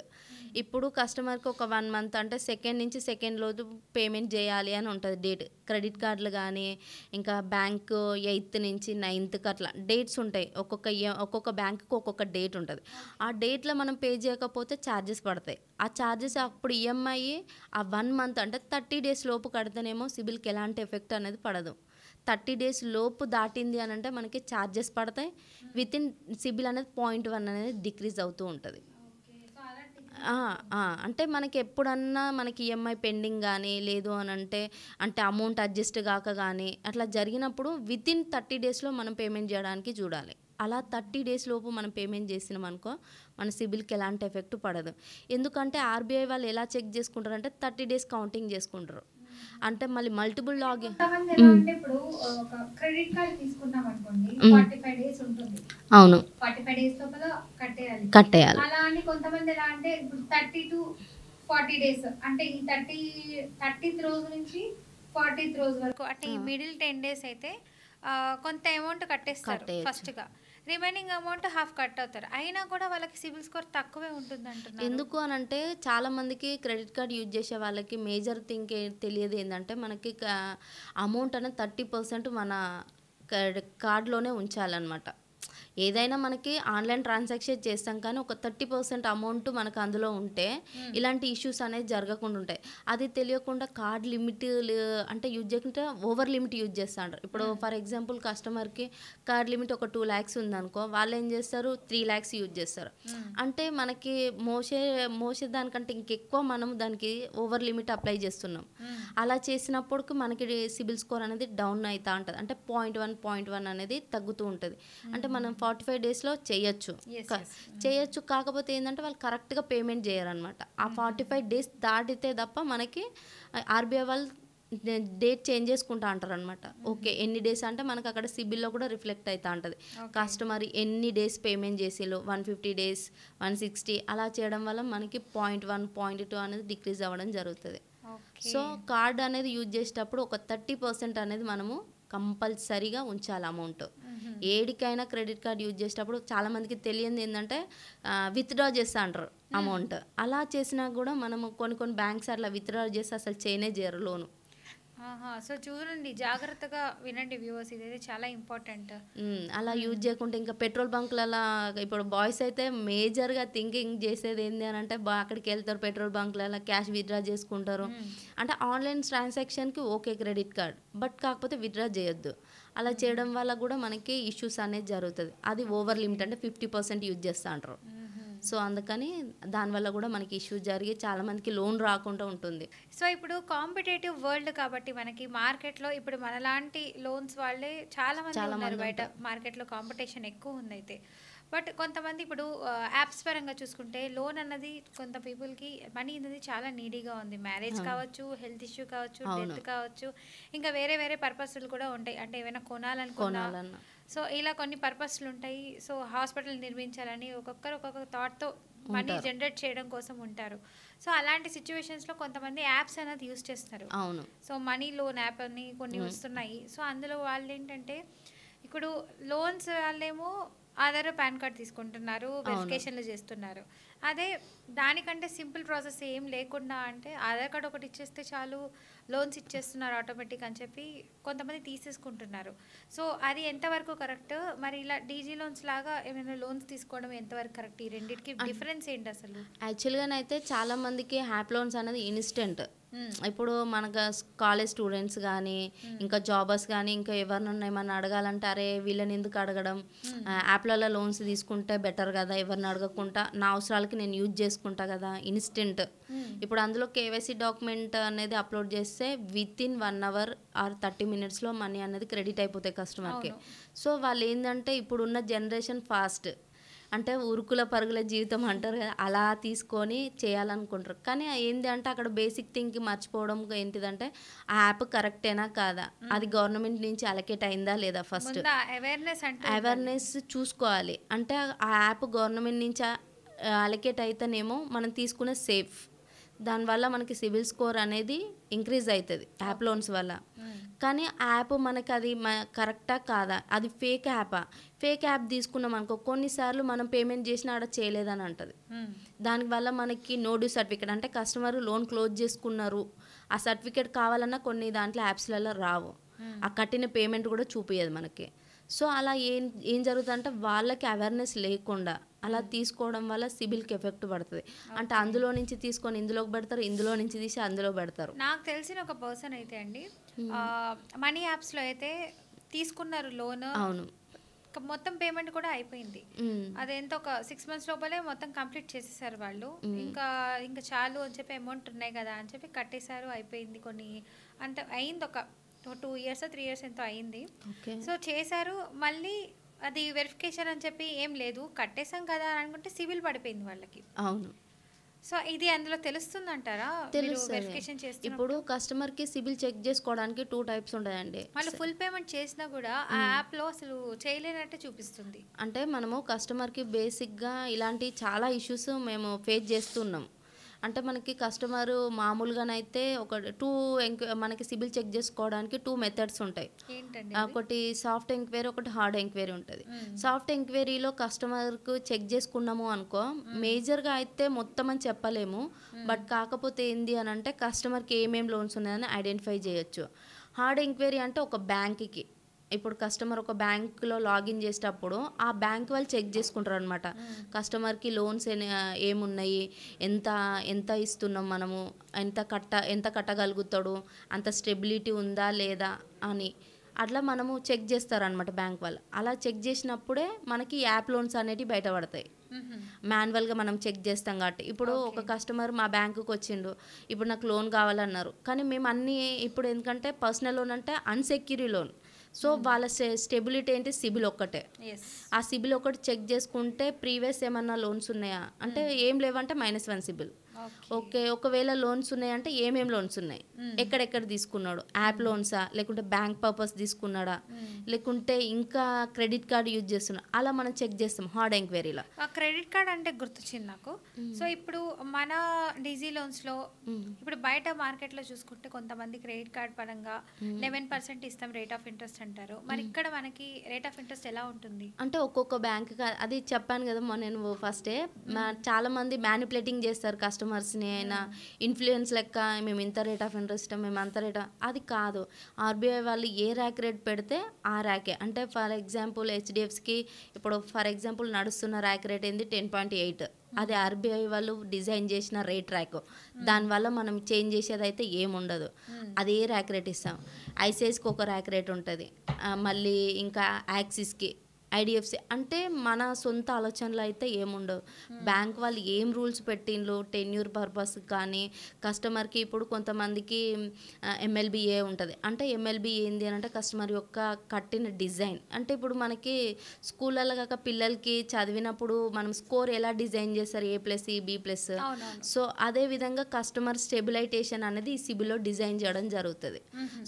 B: ఇప్పుడు కస్టమర్కి ఒక 1 month అంటే 2nd నుంచి 2nd రోజు పేమెంట్ చేయాలి అని ఉంటుంది డేట్. క్రెడిట్ కార్డులు కానీ ఇంకా బ్యాంకు 8th నుంచి 9th అట్లా డేట్స్ ఉంటాయి. ఒక్కొక్క బ్యాంకుకి ఒక్కొక్క డేట్ ఉంటుంది. ఆ డేట్లో మనం పే చేయకపోతే ఛార్జెస్ పడతాయి. ఆ ఛార్జెస్ అప్పుడు ఈఎంఐ ఆ 1 month అంటే 30 days లోపు కడితేనేమో సిబిల్కి ఎలాంటి ఎఫెక్ట్ అనేది పడదు. 30 days లోపు దాటింది అని అంటే మనకి ఛార్జెస్ పడతాయి. వితిన్ సిబిల్ అనేది 0.1 అనేది డిక్రీజ్ అవుతూ ఉంటుంది. అంటే మనకి ఎప్పుడన్నా మనకి ఈఎంఐ పెండింగ్ కానీ లేదు అని అంటే అమౌంట్ అడ్జస్ట్ కాక కానీ అట్లా జరిగినప్పుడు వితిన్ 30 daysలో మనం పేమెంట్ చేయడానికి చూడాలి. అలా 30 days లోపు మనం పేమెంట్ చేసినాం అనుకో మన సిబిల్కి ఎలాంటి ఎఫెక్ట్ పడదు. ఎందుకంటే ఆర్బీఐ వాళ్ళు ఎలా చెక్ చేసుకుంటారు అంటే 30 days కౌంటింగ్ చేసుకుంటారు. అంటే మళ్ళీ మల్టిపుల్ లాగిన్.
A: ఇప్పుడు ఒక క్రెడిట్ కార్డ్ తీసుకున్నాం అనుకోండి 45 days ఉంటుంది.
B: అవును
A: 45 days లోపల కట్టేయాలి. అలా అని కొంతమంది ఎలా అంటే ఇప్పుడు 30 to 40 days అంటే ఈ 30th రోజు నుంచి 40th రోజు వరకు అంటే ఈ మిడిల్ 10 days అయితే కొంత అమౌంట్ కట్టేస్తారు ఫస్ట్ గా, రిమైనింగ్ అమౌంట్ హాఫ్ కట్ అవుతారు. అయినా కూడా వాళ్ళకి సిబిల్ స్కోర్ తక్కువే ఉంటుంది అంటున్నారు.
B: ఎందుకు అని అంటే చాలా మందికి క్రెడిట్ కార్డ్ యూజ్ చేసే వాళ్ళకి మేజర్ థింగ్ తెలియదు ఏంటంటే మనకి అమౌంట్ అనేది 30% మన కార్డులోనే ఉంచాలన్నమాట. ఏదైనా మనకి ఆన్లైన్ ట్రాన్సాక్షన్ చేస్తాం కానీ ఒక 30% అమౌంట్ మనకు అందులో ఉంటే ఇలాంటి ఇష్యూస్ అనేది జరగకుండా ఉంటాయి. అది తెలియకుండా కార్డ్ లిమిట్ అంటే యూజ్ చేయకుండా ఓవర్ లిమిట్ యూజ్ చేస్తూ ఉంటారు. ఇప్పుడు ఫర్ ఎగ్జాంపుల్ కస్టమర్కి కార్డ్ లిమిట్ ఒక 2 lakhs ఉందనుకో, వాళ్ళు ఏం చేస్తారు 3 lakhs యూజ్ చేస్తారు. అంటే మనకి మోసే దానికంటే ఇంకెక్కువ మనం దానికి ఓవర్ లిమిట్ అప్లై చేస్తున్నాం. అలా చేసినప్పుడు మనకి సిబిల్ స్కోర్ అనేది డౌన్ అవుతూ ఉంటుంది. అంటే 0.1 అనేది తగ్గుతూ ఉంటుంది. అంటే మనం 45 daysలో చేయొచ్చు. కాకపోతే ఏంటంటే వాళ్ళు కరెక్ట్గా పేమెంట్ చేయరనమాట. ఆ 45 days దాటితే తప్ప మనకి ఆర్బీఐ వాళ్ళు డేట్ చేంజ్ చేసుకుంటా అంటారు అనమాట. ఓకే, ఎన్ని డేస్ అంటే మనకు అక్కడ సిబిల్లో కూడా రిఫ్లెక్ట్ అవుతూ ఉంటుంది. కస్టమర్ ఎన్ని డేస్ పేమెంట్ చేసేలో 150 days 160 అలా చేయడం వల్ల మనకి 0.1 0.2 అనేది డిక్రీజ్ అవ్వడం జరుగుతుంది. సో కార్డ్ అనేది యూజ్ చేసేటప్పుడు ఒక 30% అనేది మనము కంపల్సరీగా ఉంచాలి అమౌంట్. ఏడికైనా క్రెడిట్ కార్డ్ యూజ్ చేసేటప్పుడు చాలామందికి తెలియదు ఏంటంటే విత్డ్రా చేస్తా అంటారు అమౌంట్. అలా చేసినా కూడా మనము కొన్ని బ్యాంక్స్ అట్లా విత్డ్రా చేసి అసలు చేయరు లోను.
A: సో చూడండి, జాగ్రత్తగా వినండి వ్యూవర్స్, ఇదైతే చాలా ఇంపార్టెంట్.
B: అలా యూజ్ చేయకుంటే ఇంకా పెట్రోల్ బంక్లలో ఇప్పుడు బాయ్స్ అయితే మేజర్గా థింకింగ్ చేసేది ఏంటి అని అంటే అక్కడికి వెళ్తారు, పెట్రోల్ బంక్లలో క్యాష్ విత్డ్రా చేసుకుంటారు. అంటే ఆన్లైన్ ట్రాన్సాక్షన్కి ఓకే క్రెడిట్ కార్డ్, బట్ కాకపోతే విత్డ్రా చేయొద్దు. అలా చేయడం వల్ల కూడా మనకి ఇష్యూస్ అనేది జరుగుతుంది. అది ఓవర్ లిమిట్ అంటే 50% యూజ్ చేస్తూ అంటారు. సో అందుకని దానివల్ల కూడా మనకి ఇష్యూస్ జరిగి చాలామందికి లోన్ రాకుండా ఉంటుంది.
A: సో ఇప్పుడు కాంపిటేటివ్ వరల్డ్ కాబట్టి మనకి మార్కెట్లో ఇప్పుడు మనలాంటి లోన్స్ వాళ్ళే చాలామంది ఉన్నారు బయట. మార్కెట్లో కాంపిటీషన్ ఎక్కువ ఉంది అయితే. బట్ కొంతమంది ఇప్పుడు యాప్స్ పరంగా చూసుకుంటే లోన్ అన్నది కొంత పీపుల్కి మనీ అనేది చాలా నీడీగా ఉంది. మ్యారేజ్ కావచ్చు, హెల్త్ ఇష్యూ కావచ్చు, డెత్ కావచ్చు, ఇంకా వేరే పర్పస్లు కూడా ఉంటాయి. అంటే ఏమైనా కొనాలనుకున్నా, సో ఇలా కొన్ని పర్పస్లు ఉంటాయి. సో హాస్పిటల్ నిర్మించాలని ఒక్కొక్క థాట్తో మనీ జనరేట్ చేయడం కోసం ఉంటారు. సో అలాంటి సిచ్యువేషన్స్లో కొంతమంది యాప్స్ అనేది యూజ్ చేస్తారు.
B: అవును.
A: సో మనీ లోన్ యాప్ అని కొన్ని వస్తున్నాయి. సో అందులో వాళ్ళు ఏంటంటే ఇప్పుడు లోన్స్ వాళ్ళేమో ఆధార్ పాన్ కార్డ్ తీసుకుంటున్నారు, వెరిఫికేషన్లు చేస్తున్నారు. అదే దానికంటే సింపుల్ ప్రాసెస్ ఏం లేకుండా అంటే ఆధార్ కార్డ్ ఒకటి ఇచ్చేస్తే చాలు లోన్స్ ఇచ్చేస్తున్నారు ఆటోమేటిక్ అని చెప్పి కొంతమంది తీసేసుకుంటున్నారు. సో అది ఎంతవరకు కరెక్ట్? మరి ఇలా డీజీ లోన్స్ లాగా ఏమైనా లోన్స్ తీసుకోవడం ఎంతవరకు కరెక్ట్? ఈ రెండింటికి డిఫరెన్స్ ఏంటి అసలు?
B: యాక్చువల్గానైతే చాలా మందికి హ్యాప్ లోన్స్ అనేది ఇన్స్టెంట్. ఇప్పుడు మనకు కాలేజ్ స్టూడెంట్స్ కానీ ఇంకా జాబర్స్ కానీ ఇంకా ఎవరినన్నా ఏమన్నా అడగాలంటే అరే వీళ్ళని ఎందుకు అడగడం, యాప్లలో లోన్స్ తీసుకుంటే బెటర్ కదా, ఎవరిని అడగకుండా నా అవసరాలకి నేను యూజ్ చేసుకుంటా కదా, ఇన్స్టెంట్. ఇప్పుడు అందులో కేవైసీ డాక్యుమెంట్ అనేది అప్లోడ్ చేస్తే వితిన్ 1 hour ఆర్ 30 minutesలో మనీ అనేది క్రెడిట్ అయిపోతాయి కస్టమర్కి. సో వాళ్ళు ఏంటంటే ఇప్పుడున్న జనరేషన్ ఫాస్ట్, అంటే ఉరుకుల పరుగుల జీవితం అంటారు కదా, అలా తీసుకొని చేయాలనుకుంటారు. కానీ ఏంటి అంటే అక్కడ బేసిక్ థింగ్ మర్చిపోవడం ఏంటిదంటే ఆ యాప్ కరెక్టేనా కాదా, అది గవర్నమెంట్ నుంచి అలకేట్ అయిందా లేదా, ఫస్ట్ అవేర్నెస్ చూసుకోవాలి. అంటే ఆ యాప్ గవర్నమెంట్ నుంచి అలకేట్ అయితేనేమో మనం తీసుకునే సేఫ్, దానివల్ల మనకి సిబిల్ స్కోర్ అనేది ఇంక్రీజ్ అవుతుంది యాప్ లోన్స్ వల్ల. కానీ యాప్ మనకి అది కరెక్టా కాదా, అది ఫేక్ యాపా, ఫేక్ యాప్ తీసుకున్నాం అనుకో కొన్నిసార్లు మనం పేమెంట్ చేసినా ఆడ చేయలేదని అంటది. దానివల్ల మనకి నో డ్యూ సర్టిఫికేట్ అంటే కస్టమర్ లోన్ క్లోజ్ చేసుకున్నారు ఆ సర్టిఫికేట్ కావాలన్నా కొన్ని దాంట్లో యాప్స్లలో రావు, ఆ కట్టిన పేమెంట్ కూడా చూపించదు మనకి. సో అలా ఏం జరుగుతుందంటే వాళ్ళకి అవేర్నెస్ లేకుండా అలా తీసుకోవడం వల్ల సిబిల్కి ఎఫెక్ట్ పడుతుంది. అంటే అందులో నుంచి తీసుకొని ఇందులోకి పెడతారు, ఇందులో నుంచి తీసి అందులో పెడతారు.
A: నాకు తెలిసిన ఒక పర్సన్ అయితే అండి మనీ యాప్స్లో అయితే తీసుకున్నారు లోన్, అవును, మొత్తం పేమెంట్ కూడా అయిపోయింది. అదేంత ఒక 6 months లోపలే మొత్తం కంప్లీట్ చేసేసారు వాళ్ళు. ఇంకా చాలు అని చెప్పి అమౌంట్ ఉన్నాయి కదా అని చెప్పి కట్టేశారు, అయిపోయింది. కొన్ని అంటే అయింది ఒక 2 years 3 years ఎంతో అయింది. సో చేశారు, మళ్ళీ అది వెరిఫికేషన్ అని చెప్పి ఏం లేదు, కట్టేసాం కదా అని అనుకుంటే సిబిల్ పడిపోయింది వాళ్ళకి. అవును. సో ఇది అందులో తెలుస్తుంది అంటారా? వెరిఫికేషన్ చేస్తే
B: ఇప్పుడు కస్టమర్ కి సిబిల్ చెక్ చేసుకోవడానికి 2 types ఉంటాయండి.
A: వాళ్ళు ఫుల్ పేమెంట్ చేసినా కూడా ఆ యాప్ లో అసలు చేయలేనట్టే చూపిస్తుంది.
B: అంటే మనము కస్టమర్ కి బేసిక్ గా ఇలాంటి చాలా ఇష్యూస్ మేము ఫేస్ చేస్తున్నాం. అంటే మనకి కస్టమర్ మామూలుగానైతే మనకి సిబిల్ చెక్ చేసుకోవడానికి 2 methods ఉంటాయి. ఒకటి సాఫ్ట్ ఎంక్వైరీ, ఒకటి హార్డ్ ఎంక్వైరీ ఉంటుంది. సాఫ్ట్ ఎంక్వైరీలో కస్టమర్కు చెక్ చేసుకున్నాము అనుకో మేజర్గా అయితే మొత్తం అని చెప్పలేము, బట్ కాకపోతే ఏంది అని అంటే కస్టమర్కి ఏమేమి లోన్స్ ఉన్నాయని ఐడెంటిఫై చేయొచ్చు. హార్డ్ ఎంక్వైరీ అంటే ఒక బ్యాంక్కి ఇప్పుడు కస్టమర్ ఒక బ్యాంక్లో లాగిన్ చేసేటప్పుడు ఆ బ్యాంక్ వాళ్ళు చెక్ చేసుకుంటారు అనమాట. కస్టమర్కి లోన్స్ ఏమున్నాయి, ఎంత ఎంత ఇస్తున్నాం మనము, ఎంత కట్టగలుగుతాడు, అంత స్టెబిలిటీ ఉందా లేదా అని అట్లా మనము చెక్ చేస్తారనమాట బ్యాంక్ వాళ్ళు. అలా చెక్ చేసినప్పుడే మనకి యాప్ లోన్స్ అనేటివి బయటపడతాయి. మాన్యువల్గా మనం చెక్ చేస్తాం కాబట్టి. ఇప్పుడు ఒక కస్టమర్ మా బ్యాంకుకి వచ్చిండు, ఇప్పుడు నాకు లోన్ కావాలన్నారు, కానీ మేము అన్నీ ఇప్పుడు ఎందుకంటే పర్సనల్ లోన్ అంటే అన్సెక్యూర్ లోన్. సో వాళ్ళ స్టెబిలిటీ ఏంటి, సిబిల్ ఒక్కటే. ఆ సిబిల్ ఒకటి చెక్ చేసుకుంటే ప్రీవియస్ ఏమన్నా లోన్స్ ఉన్నాయా అంటే ఏం లేవంటే -1 సిబిల్. ఓకే, ఒకవేళ లోన్స్ ఉన్నాయంటే ఏమేమి లోన్స్ ఉన్నాయి, ఎక్కడెక్కడ తీసుకున్నాడు, యాప్ లోన్సా లేకుంటే బ్యాంక్ పర్పస్ తీసుకున్నాడా, లేకుంటే ఇంకా క్రెడిట్ కార్డు యూజ్ చేస్తున్నాడు, అలా మనం చెక్ చేస్తాం హార్డ్ ఎంక్వైరీలో.
A: క్రెడిట్ కార్డ్ అంటే గుర్తొచ్చింది నాకు. సో ఇప్పుడు మన డిజీ లోన్స్లో ఇప్పుడు బయట మార్కెట్లో చూసుకుంటే కొంతమంది క్రెడిట్ కార్డ్ పరంగా 11% ఇస్తాం రేట్ ఆఫ్ ఇంట్రెస్ట్ అంటారు. మరి ఇక్కడ మనకి రేట్ ఆఫ్ ఇంట్రెస్ట్ ఎలా ఉంటుంది
B: అంటే ఒక్కొక్క బ్యాంక్ అది చెప్పాను కదా నేను ఫస్టే, చాలా మంది మ్యానిపులేటింగ్ చేస్తారు కస్టమర్స్ని అయినా, ఇన్ఫ్లుయెన్స్ లెక్క మేము ఇంత రేట్ ఆఫ్ ఇంట్రెస్ట్ మేము అంత రేట్, అది కాదు. ఆర్బీఐ వాళ్ళు ఏ ర్యాక్ రేట్ పెడితే ఆ ర్యాకే. అంటే ఫర్ ఎగ్జాంపుల్ హెచ్డిఎఫ్సికి ఇప్పుడు ఫర్ ఎగ్జాంపుల్ నడుస్తున్న ర్యాక్ రేట్ ఏంది 10.8, అది ఆర్బీఐ వాళ్ళు డిజైన్ చేసిన రేట్ ర్యాక్. దానివల్ల మనం చేంజ్ చేసేది అయితే ఏముండదు, అదే ర్యాక్ రేట్ ఇస్తాం. ఐసిఐసికి ఒక ర్యాక్ రేట్ ఉంటుంది, మళ్ళీ ఇంకా యాక్సిస్కి, ఐడిఎఫ్సి అంటే మన సొంత ఆలోచనలు అయితే ఏముండవు. బ్యాంక్ వాళ్ళు ఏం రూల్స్ పెట్టిండ్రు టెన్యూర్ పర్పస్ కానీ కస్టమర్కి. ఇప్పుడు కొంతమందికి ఎంఎల్బిఏ ఉంటుంది. అంటే ఎంఎల్బి ఏంది అని అంటే కస్టమర్ యొక్క కట్టిన డిజైన్. అంటే ఇప్పుడు మనకి స్కూళ్ళలో కాక పిల్లలకి చదివినప్పుడు మనం స్కోర్ ఎలా డిజైన్ చేస్తారు, A+, B+. సో అదే విధంగా కస్టమర్ స్టెబిలైజేషన్ అనేది ఈ సిబిల్లో డిజైన్ చేయడం జరుగుతుంది.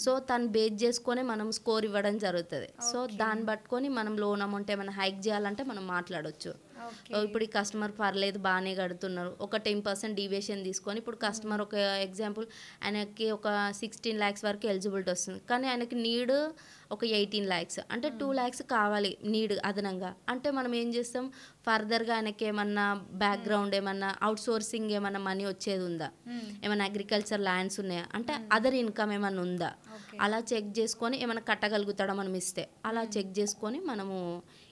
B: సో తను బేస్ చేసుకొని మనం స్కోర్ ఇవ్వడం జరుగుతుంది. సో దాన్ని పట్టుకొని మనం లోన్ అమౌంట్ ఏమైనా హైక్ చేయాలంటే మనం మాట్లాడవచ్చు. ఇప్పుడు ఈ కస్టమర్ పర్లేదు బాగానే కడుతున్నారు, ఒక 10% డీవియేషన్ తీసుకొని ఇప్పుడు కస్టమర్ ఒక ఎగ్జాంపుల్ ఆయనకి ఒక 16 lakhs వరకు ఎలిజిబిలిటీ వస్తుంది, కానీ ఆయనకి నీడ్ ఒక 18 lakhs, అంటే 2 lakhs కావాలి నీడ్ అదనంగా. అంటే మనం ఏం చేస్తాం, ఫర్దర్గా ఆయనకి ఏమన్నా బ్యాక్గ్రౌండ్ ఏమన్నా అవుట్ సోర్సింగ్ ఏమన్నా మనీ వచ్చేది ఉందా, ఏమన్నా అగ్రికల్చర్ ల్యాండ్స్ ఉన్నాయా, అంటే అదర్ ఇన్కమ్ ఏమన్నా ఉందా, అలా చెక్ చేసుకొని ఏమైనా కట్టగలుగుతాడా మనం ఇస్తే, అలా చెక్ చేసుకొని మనము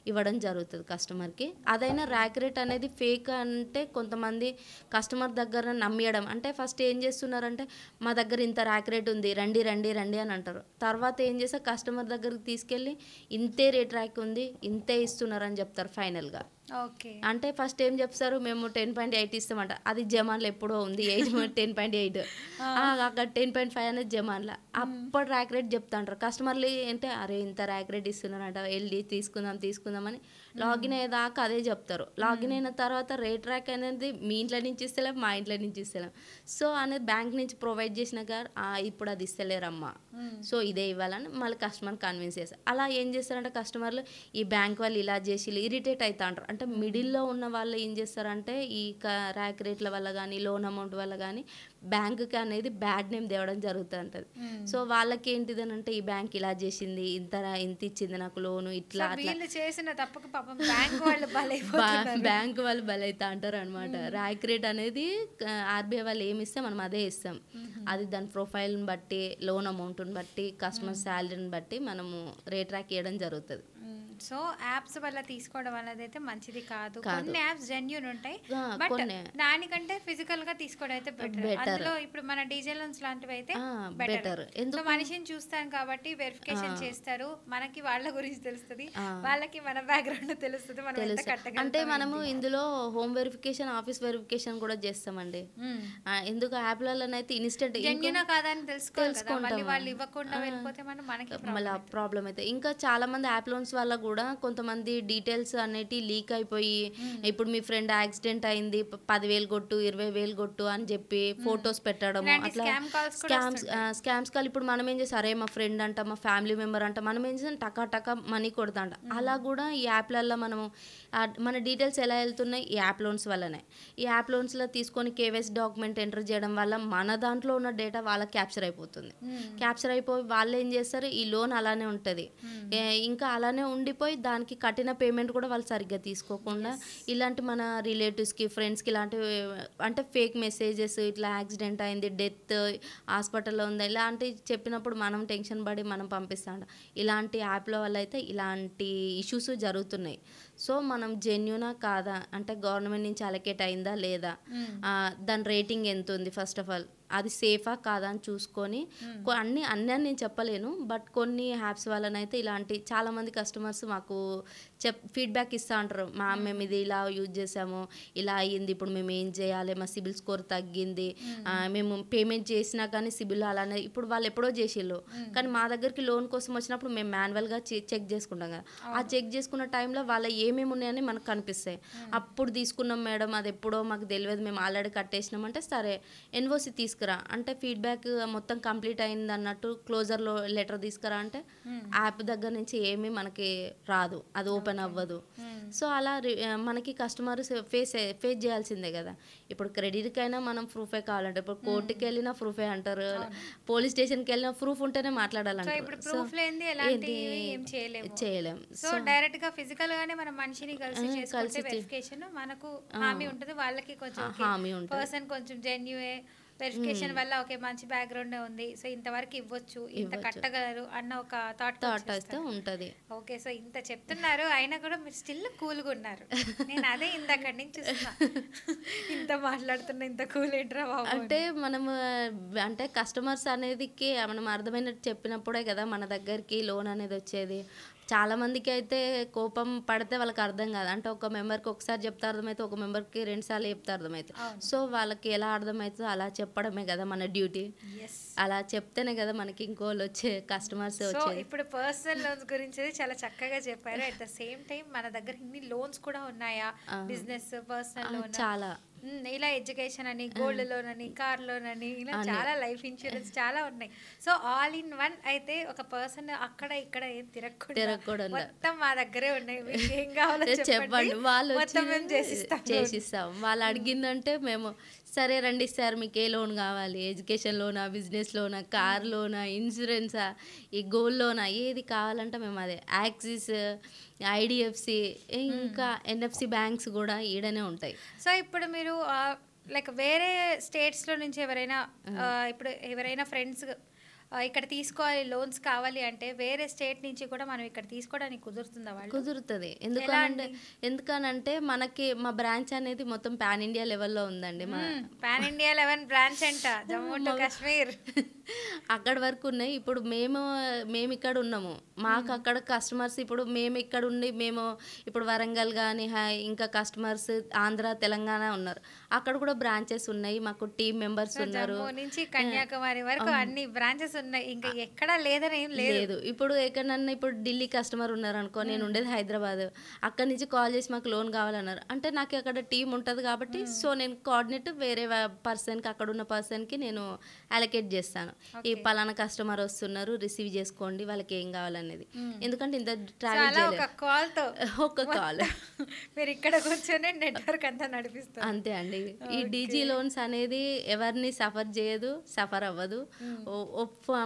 B: ఇవ్వడం జరుగుతుంది కస్టమర్కి. అదైనా ర్యాక్ రేట్ అనేది ఫేక్ అంటే కొంతమంది కస్టమర్ దగ్గర నమ్మేయడం. అంటే ఫస్ట్ ఏం చేస్తున్నారంటే మా దగ్గర ఇంత ర్యాక్ రేట్ ఉంది, రండి రండి రండి అని అంటారు. తర్వాత ఏం చేస్తే కస్టమర్ దగ్గరికి తీసుకెళ్ళి ఇంతే రేట్ ర్యాక్ ఉంది, ఇంతే ఇస్తున్నారని చెప్తారు ఫైనల్గా.
A: ఓకే,
B: అంటే ఫస్ట్ ఏం చెప్తారు, మేము 10.8 ఇస్తామంట, అది జమాన్లో ఎప్పుడో ఉంది 10.8, అక్కడ 10.5 అనేది జమాన్లో. అప్పుడు ర్యాక్ రేట్ చెప్తా అంటారు కస్టమర్లు. అంటే అరే ఇంత ర్యాక్ రేట్ ఇస్తున్నారంట, వెళ్ళి తీసుకుందామని లాగిన్ అయ్యేదాకా అదే చెప్తారు. లాగిన్ అయిన తర్వాత రేట్ ర్యాక్ అనేది మీ ఇంట్లో నుంచి ఇస్తలేం, మా ఇంట్లో నుంచి ఇస్తలేం. సో అనేది బ్యాంక్ నుంచి ప్రొవైడ్ చేసినాక ఇప్పుడు అది ఇస్తలేరమ్మా, సో ఇదే ఇవ్వాలని మళ్ళీ కస్టమర్ కన్విన్స్ చేస్తారు. అలా ఏం చేస్తారంటే కస్టమర్లు ఈ బ్యాంక్ వాళ్ళు ఇలా చేసి ఇరిటేట్ అవుతా అంటారు. అంటే మిడిల్లో ఉన్న వాళ్ళు ఏం చేస్తారంటే ఈ ర్యాక్ రేట్ల వల్ల కానీ లోన్ అమౌంట్ వల్ల కానీ బ్యాంకుకి అనేది బ్యాడ్ నేమ్ తేవడం జరుగుతూ ఉంటుంది. సో వాళ్ళకి ఏంటిది అని అంటే ఈ బ్యాంక్ ఇలా చేసింది, ఇంత ఇచ్చింది నాకు లోను, ఇట్లా
A: చేసిన తప్పక పాపం బ్యాంక్
B: వాళ్ళు బలైతా అంటారు అనమాట. ర్యాక్ రేట్ అనేది ఆర్బీఐ వాళ్ళు ఏమి ఇస్తే మనం అదే ఇస్తాం. అది దాని ప్రొఫైల్ని బట్టి, లోన్ అమౌంట్ని బట్టి, కస్టమర్ శాలరీని బట్టి మనము రేట్ ర్యాక్ ఇవ్వడం జరుగుతుంది.
A: సో యాప్స్ వల్ల తీసుకోవడం అనేది అయితే మంచిది కాదు. కొన్ని యాప్స్ జెన్యూన్ ఉంటాయి, బట్ దానికంటే ఫిజికల్ గా తీసుకోవడం అయితే బెటర్. అందులో ఇప్పుడు మన డీజే లోన్స్ లాంటివి అయితే బెటర్. సో మనిషిని చూస్తాం కాబట్టి వెరిఫికేషన్ చేస్తారు, మనకి వాళ్ళ గురించి తెలుస్తుంది, వాళ్ళకి మన బ్యాక్గ్రౌండ్ తెలుస్తుంది, మనం ఎంత కట్టగలం.
B: అంటే మనము ఇందులో హోమ్ వెరిఫికేషన్, ఆఫీస్ వెరిఫికేషన్ కూడా చేస్తామండి. ఎందుకు యాప్లలోనైతే ఇన్స్టెంట్
A: జెన్యూనా కాదని తెలుసుకుంటాం, వాళ్ళు ఇవ్వకుండా వెళ్ళిపోతే మనకి
B: మళ్ళీ ప్రాబ్లం అయితే. ఇంకా చాలా మంది యాప్ లోన్స్ వల్ల కూడా కొంతమంది డీటెయిల్స్ అనేటి లీక్ అయిపోయి, ఇప్పుడు మీ ఫ్రెండ్ యాక్సిడెంట్ అయింది 10,000 కొట్టు 20,000 కొట్టు అని చెప్పి ఫొటోస్ పెట్టడము, అట్లా స్కామ్స్ కాల్. ఇప్పుడు మనం ఏం చేస్తాం, అరే మా ఫ్రెండ్ అంట, మా ఫ్యామిలీ మెంబర్ అంట, మనం ఏం చేస్తాం టకా మనీ కొడతా అంట. అలా కూడా ఈ యాప్లలో మనము మన డీటెయిల్స్ ఎలా వెళ్తున్నాయి, ఈ యాప్ లోన్స్ వల్లనే. ఈ యాప్ లోన్స్లో తీసుకొని కేవైసీ డాక్యుమెంట్ ఎంటర్ చేయడం వల్ల మన దాంట్లో ఉన్న డేటా వాళ్ళకి క్యాప్చర్ అయిపోతుంది. క్యాప్చర్ అయిపోయి వాళ్ళు ఏం చేస్తారు, ఈ లోన్ అలానే ఉంటుంది, ఇంకా అలానే ఉండి వెళ్ళిపోయి దానికి కట్టిన పేమెంట్ కూడా వాళ్ళు సరిగ్గా తీసుకోకుండా ఇలాంటి మన రిలేటివ్స్కి ఫ్రెండ్స్కి ఇలాంటివి అంటే ఫేక్ మెసేజెస్ ఇట్లా యాక్సిడెంట్ అయింది డెత్ హాస్పిటల్లో ఉంది ఇలాంటివి చెప్పినప్పుడు మనం టెన్షన్ పడి మనం పంపిస్తాం. ఇలాంటి యాప్ల వల్ల అయితే ఇలాంటి ఇష్యూస్ జరుగుతున్నాయి. సో మనం జెన్యునా కాదా అంటే గవర్నమెంట్ నుంచి అలొకేట్ అయిందా లేదా, దాని రేటింగ్ ఎంత ఉంది, ఫస్ట్ ఆఫ్ ఆల్ అది సేఫా కాదా అని చూసుకొని అన్నీ అని నేను చెప్పలేను, బట్ కొన్ని యాప్స్ వల్లనైతే ఇలాంటి చాలామంది కస్టమర్స్ మాకు ఫీడ్బ్యాక్ ఇస్తూ ఉంటారు. మేము ఇది ఇలా యూజ్ చేసాము, ఇలా అయ్యింది, ఇప్పుడు మేము ఏం చేయాలి, మా సిబిల్ స్కోర్ తగ్గింది, మేము పేమెంట్ చేసినా కానీ సిబిల్ అలానే ఇప్పుడు వాళ్ళు ఎప్పుడో చేసిళ్ళు కానీ మా దగ్గరికి లోన్ కోసం వచ్చినప్పుడు మేము మాన్యువల్గా చెక్ చేసుకుంటాం కదా, ఆ చెక్ చేసుకున్న టైంలో వాళ్ళ ఏమేమి ఉన్నాయని మనకు కనిపిస్తాయి. అప్పుడు తీసుకున్నాం మేడం, అది ఎప్పుడో మాకు తెలియదు, మేము ఆల్రెడీ కట్టేసినామంటే సరే ఎన్ఓసి తీసుకురా అంటే ఫీడ్బ్యాక్ మొత్తం కంప్లీట్ అయింది అన్నట్టు క్లోజర్లో లెటర్ తీసుకురా అంటే యాప్ దగ్గర నుంచి ఏమీ మనకి రాదు, అది ఓపెన్ అవ్వదు. సో అలా మనకి కస్టమర్ ఫేస్ చేయాల్సిందే కదా. ఇప్పుడు క్రెడిట్కి అయినా మనం ప్రూఫే కావాలంటే ఇప్పుడు కోర్టుకి వెళ్ళినా ప్రూఫే అంటారు, పోలీస్ స్టేషన్కి వెళ్ళినా ప్రూఫ్ ఉంటేనే మాట్లాడాలంటారు. చేయలేం.
A: సో డైరెక్ట్ గా ఫిజికల్ గానే మనం మనిషిని కలిసి చేసుకుంటే వెరిఫికేషన్ మనకు హామీ ఉంటుంది, వాళ్ళకి కొంచెం
B: హామీ ఉంటుంది,
A: పర్సన్ కొంచెం జెన్యూనే వెరిఫికేషన్ వల్ల ఓకే మంచి బ్యాక్గ్రౌండ్ ఉంది, సో ఇంతవరకు ఇవ్వచ్చు, ఇంత కట్టగలరు అన్న ఒక థాట్
B: అయితే ఉంటుంది.
A: ఓకే, సో ఇంత చెప్తున్నారు అయినా కూడా మీరు స్టిల్ కూల్గా ఉన్నారు. నేను అదే ఇందాక నుంచి చూస్తున్నా, ఇంత మాట్లాడుతున్నా ఇంత కూల్ ఏంట్రా బాబు
B: అంటే మనము అంటే కస్టమర్స్ అనేది మనం అర్థమైనట్టు చెప్పినప్పుడే కదా మన దగ్గరికి లోన్ అనేది వచ్చేది. చాలా మందికి అయితే కోపం పడితే వాళ్ళకి అర్థం కాదు, అంటే ఒక మెంబర్కి ఒకసారి చెప్తే అర్థమవుతుంది, ఒక మెంబర్కి 2 సార్లు చెప్తే అర్థమవుతుంది. సో వాళ్ళకి ఎలా అర్థమవుతుందో అలా చెప్పడమే కదా మన డ్యూటీ. అలా చెప్తేనే కదా మనకి ఇంకోళ్ళు వచ్చే కస్టమర్స్ వచ్చేది.
A: ఇప్పుడు పర్సనల్ లోన్స్ గురించి చాలా చక్కగా చెప్పారు. అట్ ద సేమ్ టైం మన దగ్గర ఇన్ని లోన్స్ కూడా ఉన్నాయా, బిజినెస్ పర్సనల్ లోన్
B: చాలా,
A: ఇలా ఎడ్యుకేషన్ అని, గోల్డ్ లోన్ అని, కార్ లోన్ అని, ఇలా చాలా లైఫ్ ఇన్సూరెన్స్ చాలా ఉన్నాయి. సో ఆల్ ఇన్ వన్ అయితే ఒక పర్సన్ అక్కడ ఇక్కడ ఏం తిరగకుండా మొత్తం మా దగ్గరే ఉన్నాయి, మీకు ఏం కావాలో చెప్పండి,
B: వాళ్ళు
A: చేసిస్తాం.
B: వాళ్ళు అడిగిందంటే మేము సరే రండి సార్ మీకు ఏ లోన్ కావాలి, ఎడ్యుకేషన్ లోనా, బిజినెస్ లోనా, కార్ లోనా, ఇన్సూరెన్సా, ఈ గోల్డ్ లోనా, ఏది కావాలంటే మేము అదే యాక్సిస్, ఐడిఎఫ్సి ఇంకా ఎన్ఎఫ్సి బ్యాంక్స్ కూడా ఈడనే ఉంటాయి.
A: సో ఇప్పుడు మీరు లైక్ వేరే స్టేట్స్లో నుంచి ఎవరైనా ఇప్పుడు ఎవరైనా ఫ్రెండ్స్ ఇక్కడ తీసుకోవాలి లోన్స్ కావాలి అంటే వేరే స్టేట్ నుంచి కూడా మనం ఇక్కడ తీసుకోవడానికి కుదురుతుందా? వాళ్ళు
B: కుదురుతుంది. ఎందుకనంటే మనకి మా బ్రాంచ్ అనేది మొత్తం పాన్ ఇండియా లెవెల్లో ఉందండి.
A: పాన్ ఇండియా లెవెల్ బ్రాంచ్ అంట, జమ్మూ టు కాశ్మీర్
B: అక్కడ వరకు ఉన్నాయి. ఇప్పుడు మేము ఇక్కడ ఉన్నాము, మాకు అక్కడ కస్టమర్స్ ఇప్పుడు మేము ఇక్కడ ఉండి మేము ఇప్పుడు వరంగల్ కానీ ఇంకా కస్టమర్స్ ఆంధ్ర తెలంగాణ ఉన్నారు, అక్కడ కూడా బ్రాంచెస్ ఉన్నాయి, మాకు టీమ్ మెంబర్స్ ఉన్నారు.
A: జమ్మూ నుంచి కన్యాకుమారి వరకు అన్ని బ్రాంచెస్ ఉన్నాయి, ఇంకా ఎక్కడా లేదని ఏం లేదు.
B: ఇప్పుడు ఎక్కడన్నా ఇప్పుడు ఢిల్లీ కస్టమర్ ఉన్నారు అనుకో, నేను ఉండేది హైదరాబాద్, అక్కడ నుంచి కాల్ చేసి మాకు లోన్ కావాలన్నారు అంటే నాకు అక్కడ టీం ఉంటుంది కాబట్టి సో నేను కోఆర్డినేట్ వేరే పర్సన్కి అక్కడ ఉన్న పర్సన్కి నేను అలొకేట్ చేస్తాను, ఈ పలానా కస్టమర్ వస్తున్నారు రిసీవ్ చేసుకోండి వాళ్ళకి ఏం కావాలనేది. ఎందుకంటే ఇంత ట్రావెల్ ఒక్క కాల్
A: మీరు ఇక్కడ కూర్చొని నెట్వర్క్ అంతా నడిపిస్తారు
B: అంతే అండి. ఈ డీజీ లోన్స్ అనేది ఎవరిని సఫర్ చేయదు, సఫర్ అవ్వదు,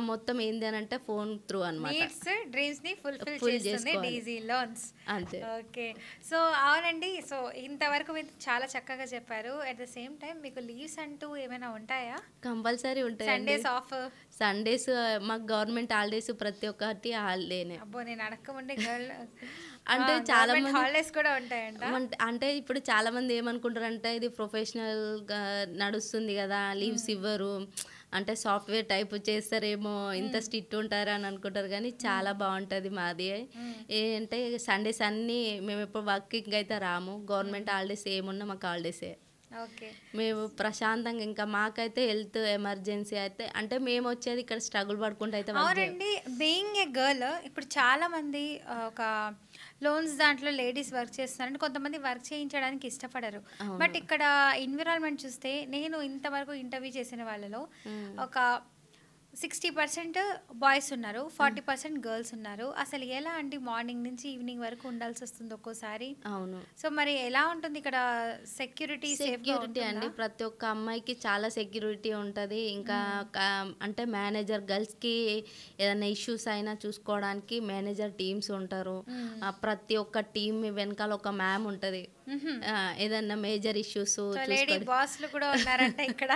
B: మొత్తం ఏంది అని అంటే ఫోన్ త్రూ అన్నమాట,
A: డ్రీమ్స్ ని ఫుల్ఫిల్ చేస్తుంది డీజీ లోన్స్ అంతే. ఓకే, సో అవునండి, సో ఇంతవరకు మీరు చాలా చక్కగా చెప్పారు. అట్ ద సేమ్ టైం మీకు లీవ్స్ అంటూ ఏమైనా ఉంటాయా?
B: కంపల్సరీ ఉంటాయి.
A: సండేస్ ఆఫ్,
B: సండేస్ మాకు గవర్నమెంట్ హాలిడేస్ ప్రతి ఒక్కటి హాలిడేనే.
A: అబ్బో నేను అడగకుండే
B: అంటే చాలా మంది
A: హాలిడేస్ కూడా ఉంటాయంట.
B: అంటే ఇప్పుడు చాలా మంది ఏమనుకుంటారు అంటే ఇది ప్రొఫెషనల్ గా నడుస్తుంది కదా లీవ్స్ ఇవ్వరు అంటే సాఫ్ట్వేర్ టైప్ చేస్తారేమో ఇంత స్ట్రిక్ట్ ఉంటారా అని అనుకుంటారు, కానీ చాలా బాగుంటుంది మాది. ఏంటంటే సండేస్ అన్నీ మేము ఎప్పుడు వర్కింగ్ అయితే రాము, గవర్నమెంట్ హాలిడేస్ ఏమున్నా మాకు హాలిడేసే. మేము ప్రశాంతంగా ఇంకా మాకైతే హెల్త్ ఎమర్జెన్సీ అయితే అంటే మేము వచ్చేది ఇక్కడ స్ట్రగుల్ పడుకుంటూ అయితే.
A: అవునండి, బీయింగ్ ఏ గర్ల్ ఇప్పుడు చాలా మంది ఒక లోన్స్ దాంట్లో లేడీస్ వర్క్ చేస్తారంటే కొంతమంది వర్క్ చేయించడానికి ఇష్టపడరు, బట్ ఇక్కడ ఎన్విరాన్మెంట్ చూస్తే నేను ఇంతవరకు ఇంటర్వ్యూ చేసిన వాళ్ళలో ఒక 60% బాయ్స్ ఉన్నారు, 40% గర్ల్స్ ఉన్నారు. అసలు ఎలా అండి మార్నింగ్ నుంచి ఈవినింగ్ వరకు ఉండాల్సి వస్తుంది ఒక్కోసారి?
B: అవును.
A: సో మరి ఎలా ఉంటుంది ఇక్కడ సెక్యూరిటీ సేఫ్‌గా
B: సెక్యూరిటీ అండి.
A: ఉంటుందా?
B: ప్రతి ఒక్క అమ్మాయికి చాలా సెక్యూరిటీ ఉంటది. ఇంకా అంటే మేనేజర్ గర్ల్స్‌కి ఏదైనా ఇష్యూస్ అయినా చూసుకోవడానికి మేనేజర్ టీమ్స్ ఉంటారు. ప్రతి ఒక్క టీమ్ వెనకాల ఒక మ్యామ్ ఉంటది.
A: హుహు.
B: ఏదన్నా మేజర్ ఇష్యూస్
A: సో లేడీ బాస్‌లు కూడా ఉన్నారంట ఇక్కడ.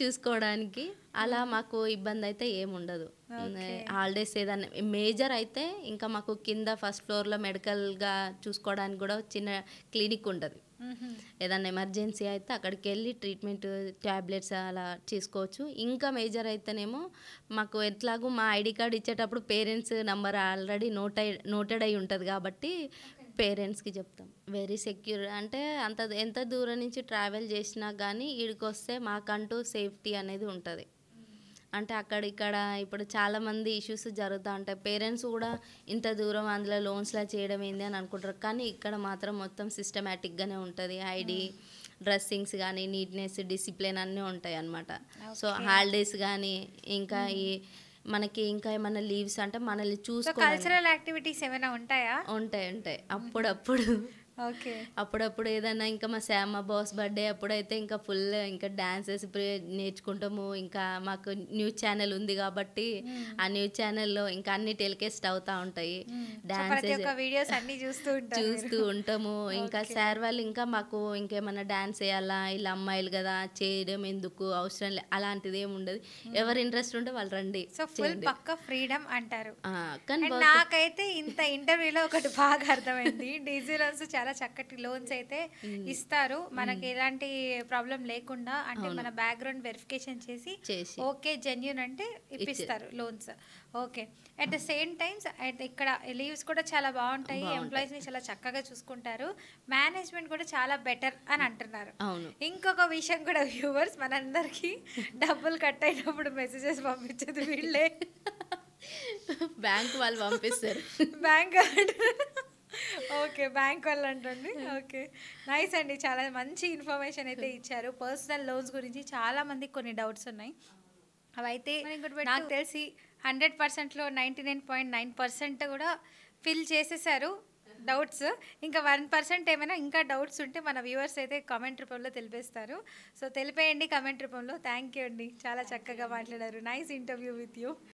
B: చూసుకోవడానికి. అలా మాకు ఇబ్బందయితే ఏముండదు.
A: ఓకే.
B: హాలిడేస్ ఏదన్నా మేజర్ అయితే ఇంకా మాకు కింద ఫస్ట్ ఫ్లోర్‌లో మెడికల్‌గా చూసుకోవడానికి గూడా చిన్న క్లినిక్ ఉంటది.
A: హుహు.
B: ఏదన్నా ఎమర్జెన్సీ అయితే అక్కడికెళ్ళి ట్రీట్మెంట్ టాబ్లెట్స్ అలా తీసుకోవచ్చు. ఇంకా మేజర్ అయితేనేమో మాకు ఎట్లాగో మా ఐడీ కార్డ్ ఇచ్చేటప్పుడు పేరెంట్స్ నంబర్ ఆల్రెడీ నోటెడ్ అయి ఉంటది కాబట్టి పేరెంట్స్‌కి చెప్తాం. వెరీ సెక్యూర్ అంటే ఎంత దూరం నుంచి ట్రావెల్ చేసినా గానీ ఈడికొస్తే మాకంటూ సేఫ్టీ అనేది ఉంటది. అంటే అక్కడిక్కడ ఇప్పుడు చాలామంది ఇష్యూస్ జరుగుతా ఉంటాయి. పేరెంట్స్ కూడా ఇంత దూరం అందులో లోన్స్‌లా చేయడం ఏంది అని అనుకుంటారు. కానీ ఇక్కడ మాత్రం మొత్తం సిస్టమాటిక్‌గానే ఉంటది. ఐడీ, డ్రెస్సింగ్స్ గానీ, నీట్‌నెస్, డిసిప్లిన్ అన్నీ ఉంటాయన్నమాట. So
A: okay.
B: హాలిడేస్ గానీ, ఇంకా మనకి ఇంకా ఏమన్నా లీవ్స్ అంటే మనల్ని
A: సో
B: చూసుకోవడానికి
A: కల్చరల్ యాక్టివిటీస్ ఏమైనా ఉంటాయా?
B: ఉంటాయి. అప్పుడప్పుడు
A: ఓకే.
B: అప్పుడప్పుడు ఏదన్నా ఇంకా మా బాస్ బర్త్‌డే అప్పుడైతే ఇంకా ఫుల్ ఇంకా డాన్సెస్ నేర్చుకుంటాము. ఇంకా మాకు న్యూస్ ఛానెల్ ఉంది కాబట్టి ఆ న్యూస్ ఛానెల్‌లో ఇంకా అన్ని టెలికాస్ట్ అవుతా ఉంటాయి.
A: సో ప్రతి
B: డాన్సెస్
A: ఒక్క వీడియోస్ అన్నీ చూస్తూ ఉంటారు
B: చూస్తూ
A: మీరు.
B: ఉంటాము. ఇంకా
A: ఓకే.
B: సార్ వాళ్ళు ఇంకా మాకు ఇంకేమన్నా డాన్స్ చేయాలా, ఇలా అమ్మాయిలు కదా చేయడం ఎందుకు అవసరం లే అలాంటిది ఏమి ఉండదు. ఎవరు ఇంట్రెస్ట్ ఉంటే వాళ్ళు రండి
A: సో ఫుల్
B: చేయండి.
A: పక్క ఫ్రీడమ్ అంటారు.
B: కానీ
A: అండ్ నాకైతే ఇంత ఇంటర్వ్యూలో ఒకటి బాగా అర్థమైంది. డీజీ లోన్స్ చాలా చక్కటి లోన్స్ అయితే ఇస్తారు మనకి ఎలాంటి ప్రాబ్లం లేకుండా. అంటే మన బ్యాక్గ్రౌండ్ వెరిఫికేషన్ చేసి ఓకే జెన్యూన్ అంటే ఇప్పిస్తారు loans. Okay. At the same times ఇక్కడ లీవ్స్ కూడా చాలా బాగుంటాయి, ఎంప్లాయీస్ ని చాలా చక్కగా చూసుకుంటారు, మేనేజ్మెంట్ కూడా చాలా బెటర్ అని అంటున్నారు.
B: అవును.
A: ఇంకొక విషయం కూడా వ్యూవర్స్ మనందరికీ డబ్బులు కట్ అయినప్పుడు మెసేజెస్ పంపించేది వీళ్ళే.
B: బ్యాంక్ వాళ్ళు పంపిస్తారు.
A: Bank okay. బ్యాంక్ వాళ్ళు అంటండి. ఓకే. నైస్ అండి. చాలా మంచి ఇన్ఫర్మేషన్ అయితే ఇచ్చారు. పర్సనల్ లోన్స్ గురించి చాలా మందికి కొన్ని డౌట్స్ ఉన్నాయి. అవైతే నాకు తెలిసి 100%లో 99.9% కూడా ఫిల్ చేసేసారు డౌట్స్. ఇంకా 1% ఏమైనా ఇంకా డౌట్స్ ఉంటే మన వ్యూవర్స్ అయితే కామెంట్ రూపంలో తెలిపేస్తారు. సో తెలిపేయండి కామెంట్ రూపంలో. థ్యాంక్ యూ అండి. చాలా చక్కగా మాట్లాడారు. Nice interview with you.